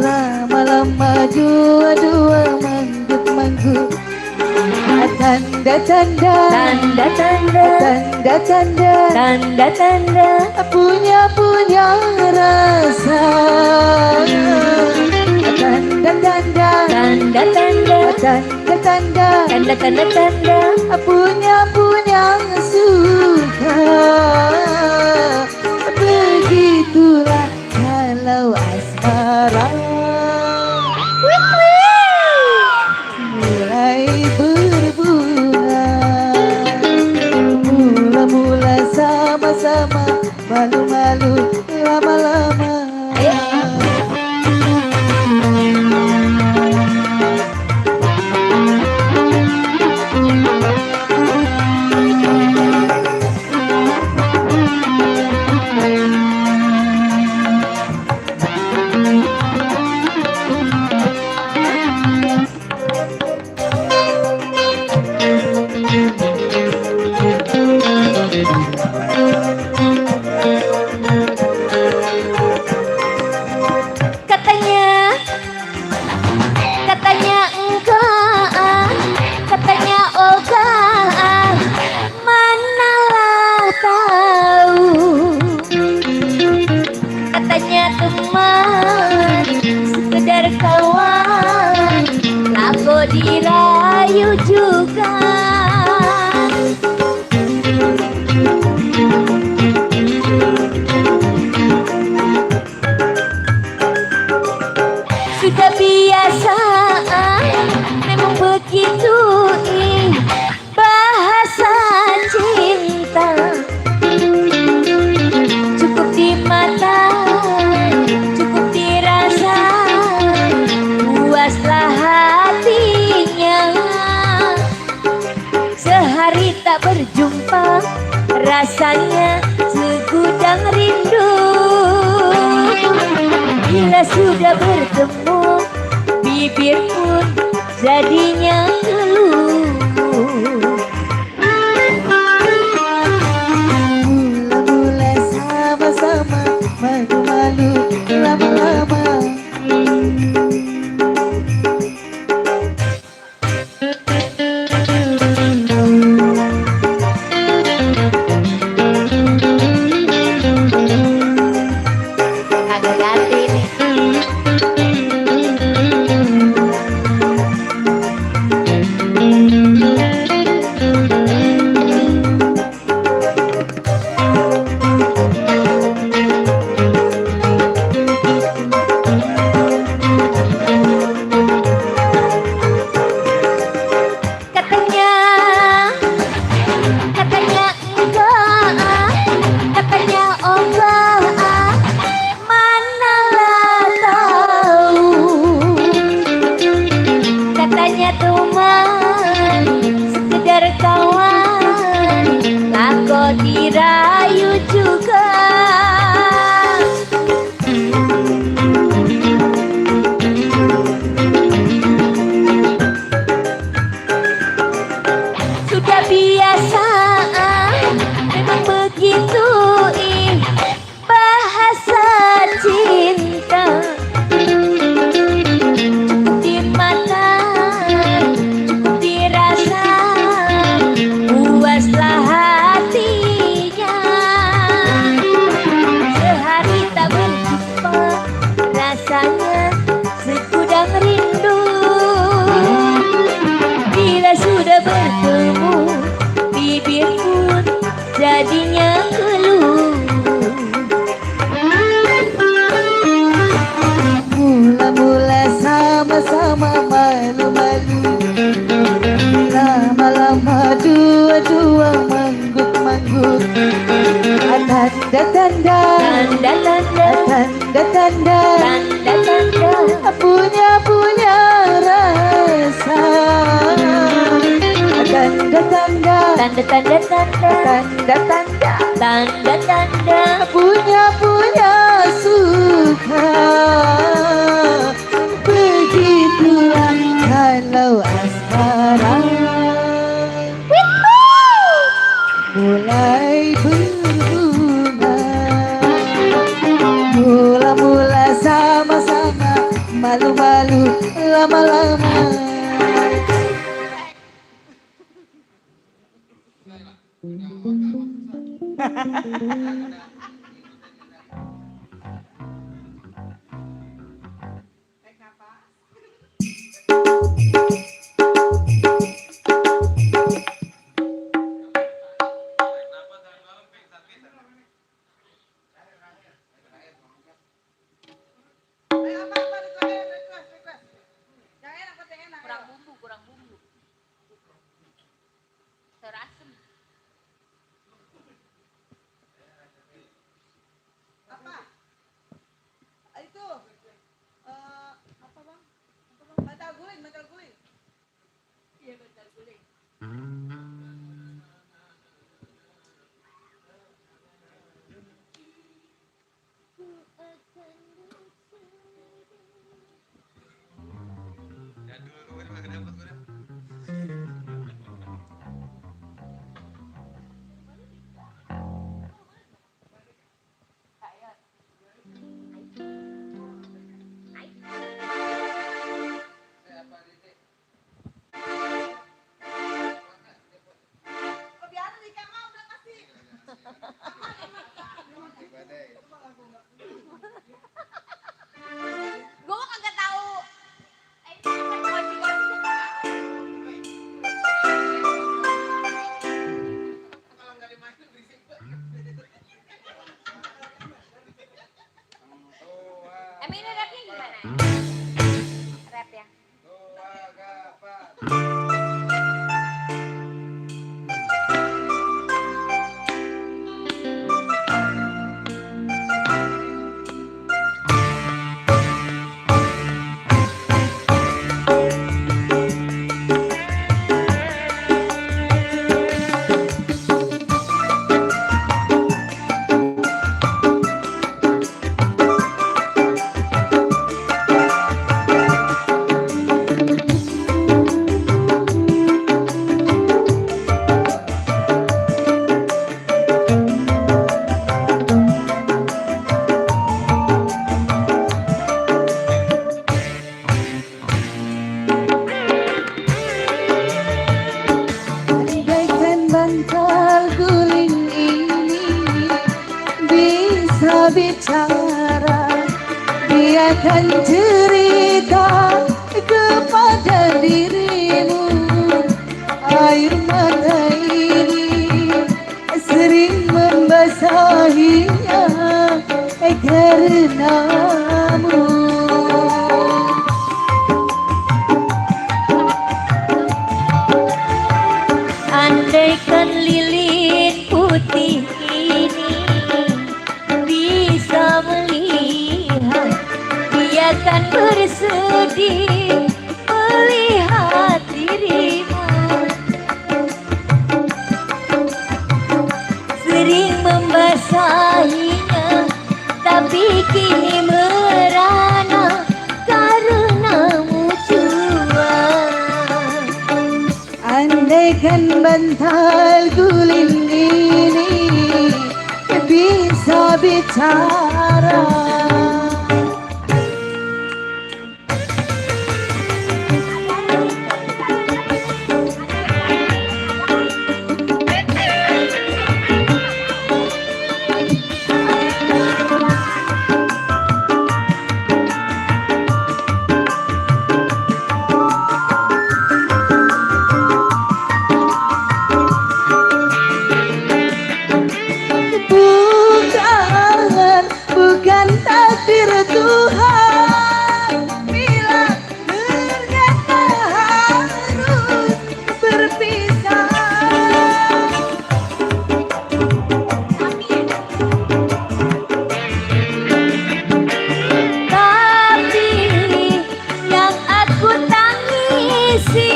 lama-lama dua-dua manggut-manggut. Tanda-tanda, Tanda-tanda, tanda-tanda, tanda-tanda, punya rasa. Tanda-tanda, tanda-tanda, tanda-tanda, tanda-tanda, tanda. punya suka. Begitulah kalau asmara mulai berbunga. Mula-mula sama-sama malu-malu, lama-lama Katanya engkau, katanya Olga, manalah tahu. Katanya teman, sekedar kawan, aku dirayu juga. Sudah biasa, memang begitu bahasa cinta. Cukup di mata, cukup dirasa, puaslah hatinya. Sehari tak berjumpa, rasanya segudang rindu. Bila sudah bertemu, bibir pun jadinya ngeluh. mula-mula sama-sama malu-malu, lama-lama dirayu juga. Sudah biasa, memang begitu bahasa cinta. Di mata, cukup dirasa, puaslah hatinya. Sehari tak berjumpa, rasanya segudang rindu. Bila sudah bertemu, bibir pun jadinya keluh. Mula-mula sama-sama malu-malu, lama-lama dua-dua manggut-manggut. Tanda-tanda, tanda-tanda, tanda-tanda, punya rasa. Tanda-tanda, Tanda-tanda, tanda-tanda, tanda-tanda, punya suka. Begitulah kalau asmara mulai berbunga. Mula-mula sama-sama malu-malu, lama-lama kurang bumbu. Terasem. apa? Itu apa bang? Bantal guling. Iya, bentar guling. Gue mah kagak tahu. Emang ini rapnya gimana? Rap ya? bicara, dia akan cerita kepada dirimu. Air mata ini sering membasahinya karenamu. Andaikan lilin putih ini bisa melihat, dia akan bersedih melihat dirimu. Sering membasahinya, tapi kini merana karenamu jua. Andaikan bantal guling ini bisa bicara, bukan takdir Tuhan bila ternyata harus berpisah. Tapi yang aku tangisi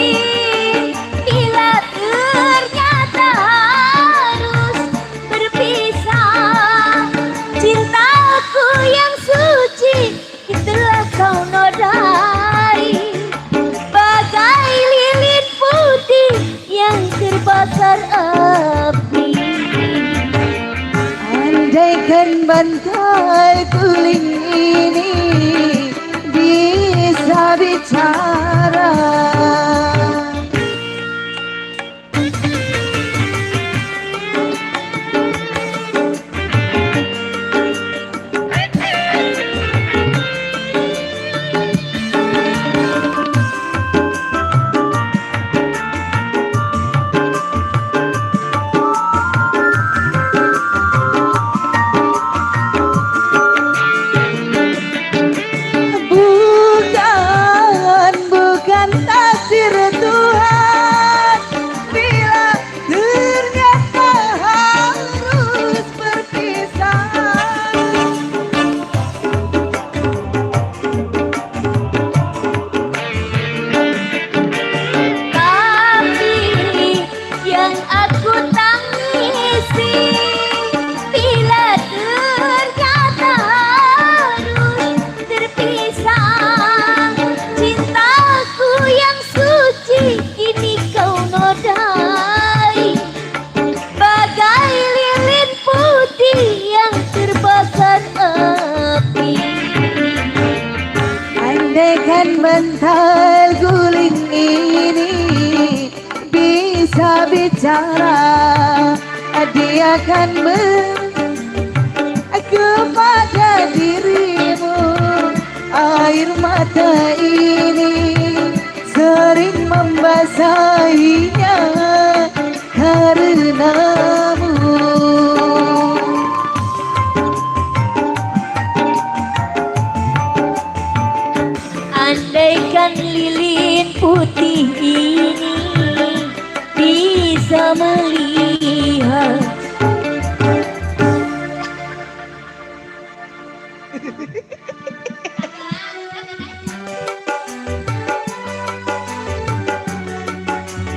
bila ternyata harus berpisah. Cintaku yang suci telah kau nodai, bagai lilin putih yang terbakar api. Andaikan bantal guling ini bisa bicara, bukan takdir Tuhan bila ternyata harus berpisah. Tapi yang aku tangisi bila ternyata harus terpisah. Cintaku yang suci kini kau nodai, bagai lilin putih yang terbakar api. Andaikan bantal guling ini bisa bicara, dia akan kepada dirimu. Air mata ini sering membasahinya karenamu. Andaikan lilin putih ini bisa melihat,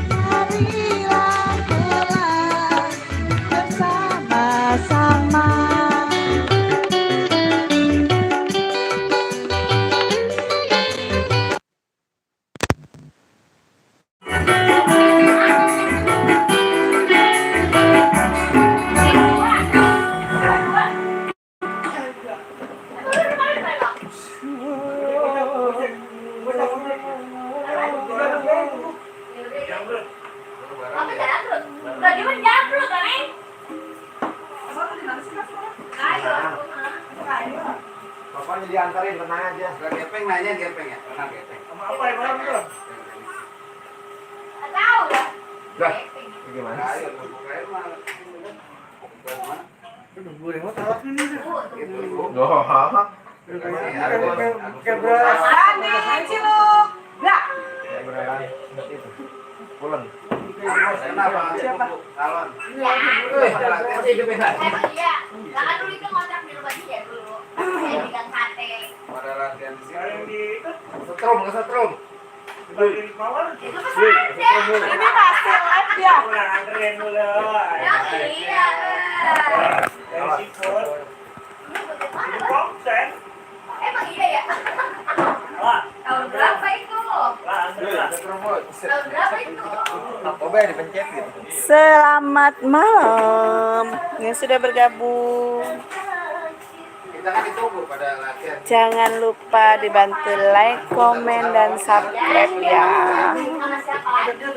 marilah telah bersama-sama. Pokoknya diantarin, tenang aja. Gak gepeng nanya gepeng ya? Pernah gepeng. Sama apa yang malam tuh? Tahu dah. Dah, gimana? Ayo, bukain mah. Gue yang mau tahu ini. Gitu, Bu. Doh, Kayak beras. Aneh, ciluk. Nggak. kayak beneran itu. Pulen. Kenapa? Siapa? Salon. Ya. Masih hidup ya? Emang iya. Lah kan dulu itu ngontrak di rumah dia dulu. Saya di Gang Sate. Pada latihan di Yang sini. di Setrum, kesetrum. di mawar. Itu pesan dia. Ini masih live ya. Pulang anterin dulu. Ya iya. siput. Mana, Di Bang? Komsen. Emang iya ya? Wah, Tahun berapa itu? lah, alhamdulillah. Tahun berapa itu? Coba ya dipencet gitu. Selamat malam yang sudah bergabung. Kita kan ditunggu pada latihan. Jangan lupa dibantu like, komen, dan subscribe ya. Sama siapa? Ada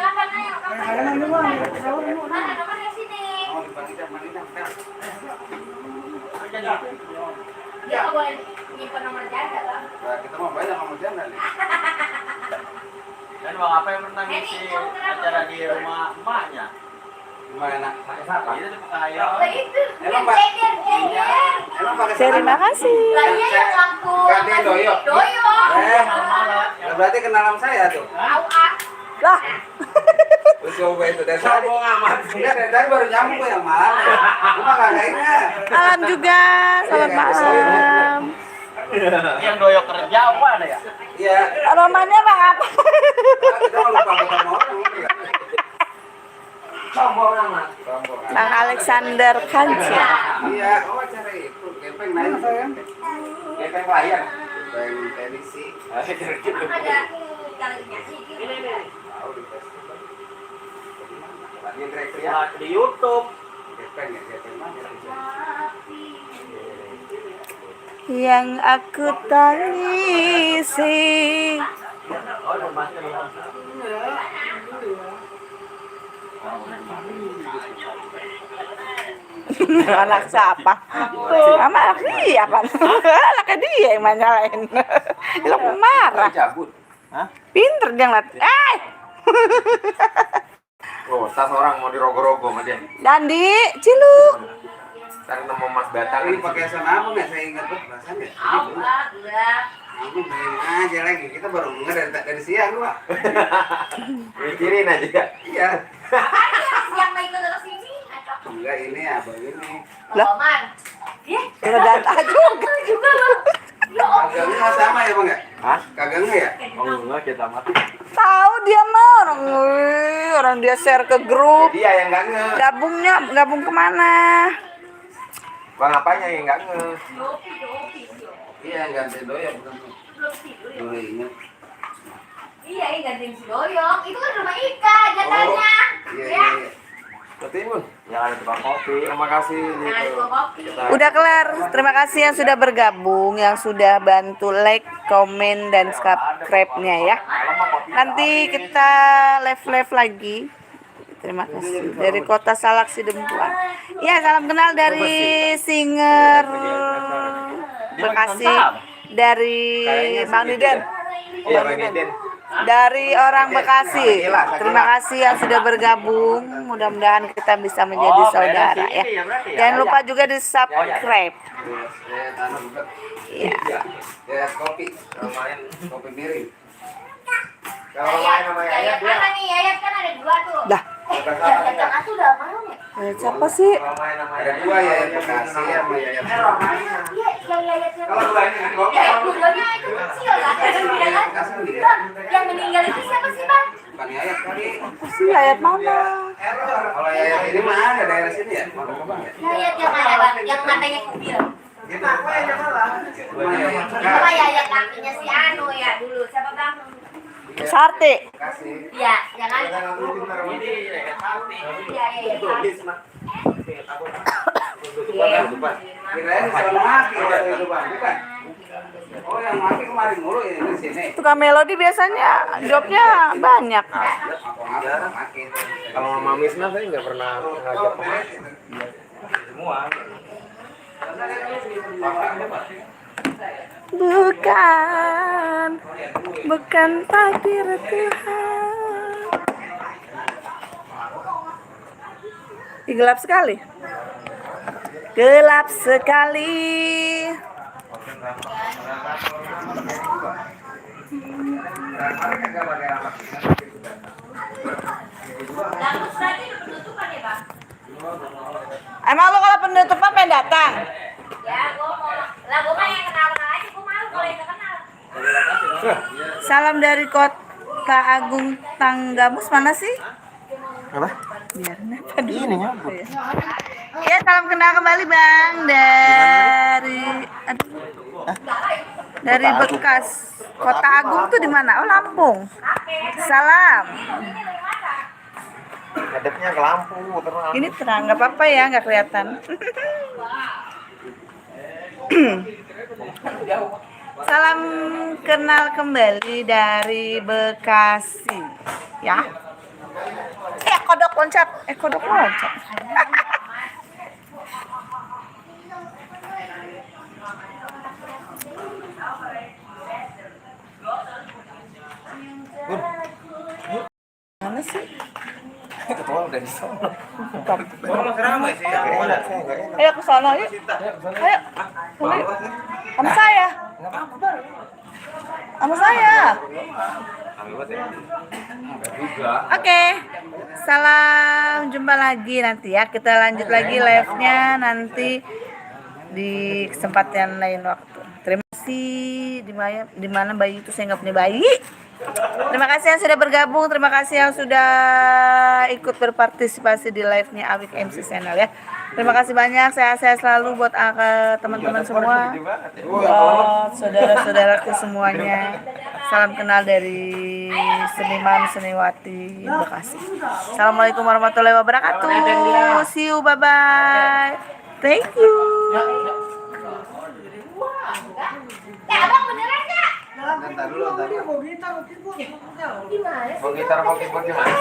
makanan yang mana? Nomornya sini. Oh, dipanggil Manita. Dia nggak boleh nyimpen nomor janda, Bang. Nah, kita mau banyak nomor janda nih. Dan Bang apa yang pernah ngisi acara di rumah emaknya? Gimana? Pakai siapa? Itu tuh kaya. Lah itu, Emang, dia Pak? ceger. Emang pakai Terima kasih. Lah iya yang lampu. Ganti doyok. Doyok. Berarti kenal sama saya tuh. Tahu ah. Lah, Lu coba itu dari tadi. Sombong amat. Enggak, dari tadi baru nyambung yang mana. Gua kagak ingat. malam juga. Selamat malam. Yang doyok kerja apa ada ya? Iya. Aromanya bang apa? Kita mau lupa ketemu orang. Sombong amat. Sombong amat. Bang Alexander Kancia. Iya, oh acara itu. Gepeng main sayang. Gepeng layar. Gepeng televisi. Ada kalau nyanyi gitu. Tahu di festival. Lagi teriak-teriak. Ya, di YouTube. Gepeng ya, gepeng mana? Yang aku tangisi. Oh, rumahnya Anak siapa? Sama anak dia kan. Anaknya dia yang nyalain. Lo marah. Cabut. Pinter dia ngeliat. Oh, tas orang mau dirogo-rogo sama dia. Dandi, Ciluk. Ntar nemu Mas Batang. Ini pakai sana apa nggak? Saya ingat tuh rasanya. Enggak. Aku main aja lagi. Kita baru nge dari siang gua. Mikirin aja. Iya. Yang mau ikut terus ini? Enggak ini abang ini. Lah. Oman. Dia Udah data juga. juga loh. Ya Allah. Kagak nggak sama ya bang ya? Hah? Kagak nggak ya? Oh, enggak kita mati. Tahu dia mah orang dia share ke grup. Dia yang nggak nge. Gabung kemana? Bang apanya yang nggak nge? Dopi. Iya yang ganti doyok bukan tuh. Belum tidur ya? Dulu inget. Iya, ini gantiin si Doyok. Itu kan rumah Ika jatahnya. Iya. Ketimun. Yang ada tukang kopi. Terima kasih. Yang ada dua kopi. Udah kelar. Terima kasih yang sudah bergabung, yang sudah bantu like, komen, dan subscribe-nya ya. Nanti kita live lagi. Terima kasih. Dari Kota Salak Sidempuan. Ya, salam kenal dari singer Bekasi, dari Bang Diden. Iya Bang Diden. Dari orang Bekasi. Terima kasih yang sudah bergabung. Mudah-mudahan kita bisa menjadi saudara ya. Jangan lupa juga di subscribe. Saya tanam bukan. Ya. Ya kopi. Kalau main kopi miring. Kalau main sama Ayat Ayat dia. mana nih? Ayat kan ada dua tuh. Dah. Yang satu udah malam ya? Siapa sih? Kalau main sama ada dua ya yang Bekasi sama Ayat. Iya, yang Ayat yang Kalau dua ini kan kopi. ya, dua-duanya itu kecil lah. Bang, yang meninggal itu siapa sih, Bang? Bukan Ayat kali. Si Ayat mana? Kalau Ayat ini mah ada daerah sini ya. Mana Bang ya? Ayat yang mana, Bang? Yang matanya kubil. Gitu. Apa yang malah? Apa ya yang kakinya si Anu ya dulu? Siapa, Bang? Sarte. Kasih. Iya, yang ada. Ini Iya. Kirain kalau mati waktu itu Bang, bukan? Oh yang mati kemarin mulu ini di sini. Tukang melodi biasanya jobnya banyak. Kalau Mama Misna saya nggak pernah ngajak semua. Bukan takdir Tuhan. Ih, gelap sekali. Gelap sekali. Lalu tadi penutupan ya, Bang? Emang lo kalau penutupan pengen datang? Ya, gua mau. Lah, gua mah yang kenal-kenal aja, gua malu kalau yang kenal. Salam dari Kota Agung Tanggamus mana sih? Apa? Biar apa dulu. Ini nyambut. Ya, salam kenal kembali Bang dari dari Bekas. Kota Agung tuh di mana? Oh, Lampung. Salam. Ngadepnya ke lampu terang. Ini terang, nggak apa-apa ya, nggak kelihatan. Salam kenal kembali dari Bekasi, ya. Kodok loncat, kodok loncat. Mana sih? Ketua udah di sana. Kalau ramai sih ya. Gak enak, saya gak enak. Ayo ke sana yuk. Ayo. Sama saya. Sama saya. Oke. Salam, jumpa lagi nanti ya. Kita lanjut lagi live-nya nanti di kesempatan lain waktu. Terima kasih. Di mana bayi itu saya nggak punya bayi. Terima kasih yang sudah bergabung, terima kasih yang sudah ikut berpartisipasi di live-nya Awik MC Channel ya. Terima kasih banyak, sehat-sehat selalu buat teman-teman semua, buat saudara-saudaraku semuanya. Salam kenal dari seniman seniwati Bekasi. Assalamualaikum warahmatullahi wabarakatuh. See you, bye-bye. Thank you. Abang beneran nggak? Ntar dulu. Gimana? Mau gitar gimana?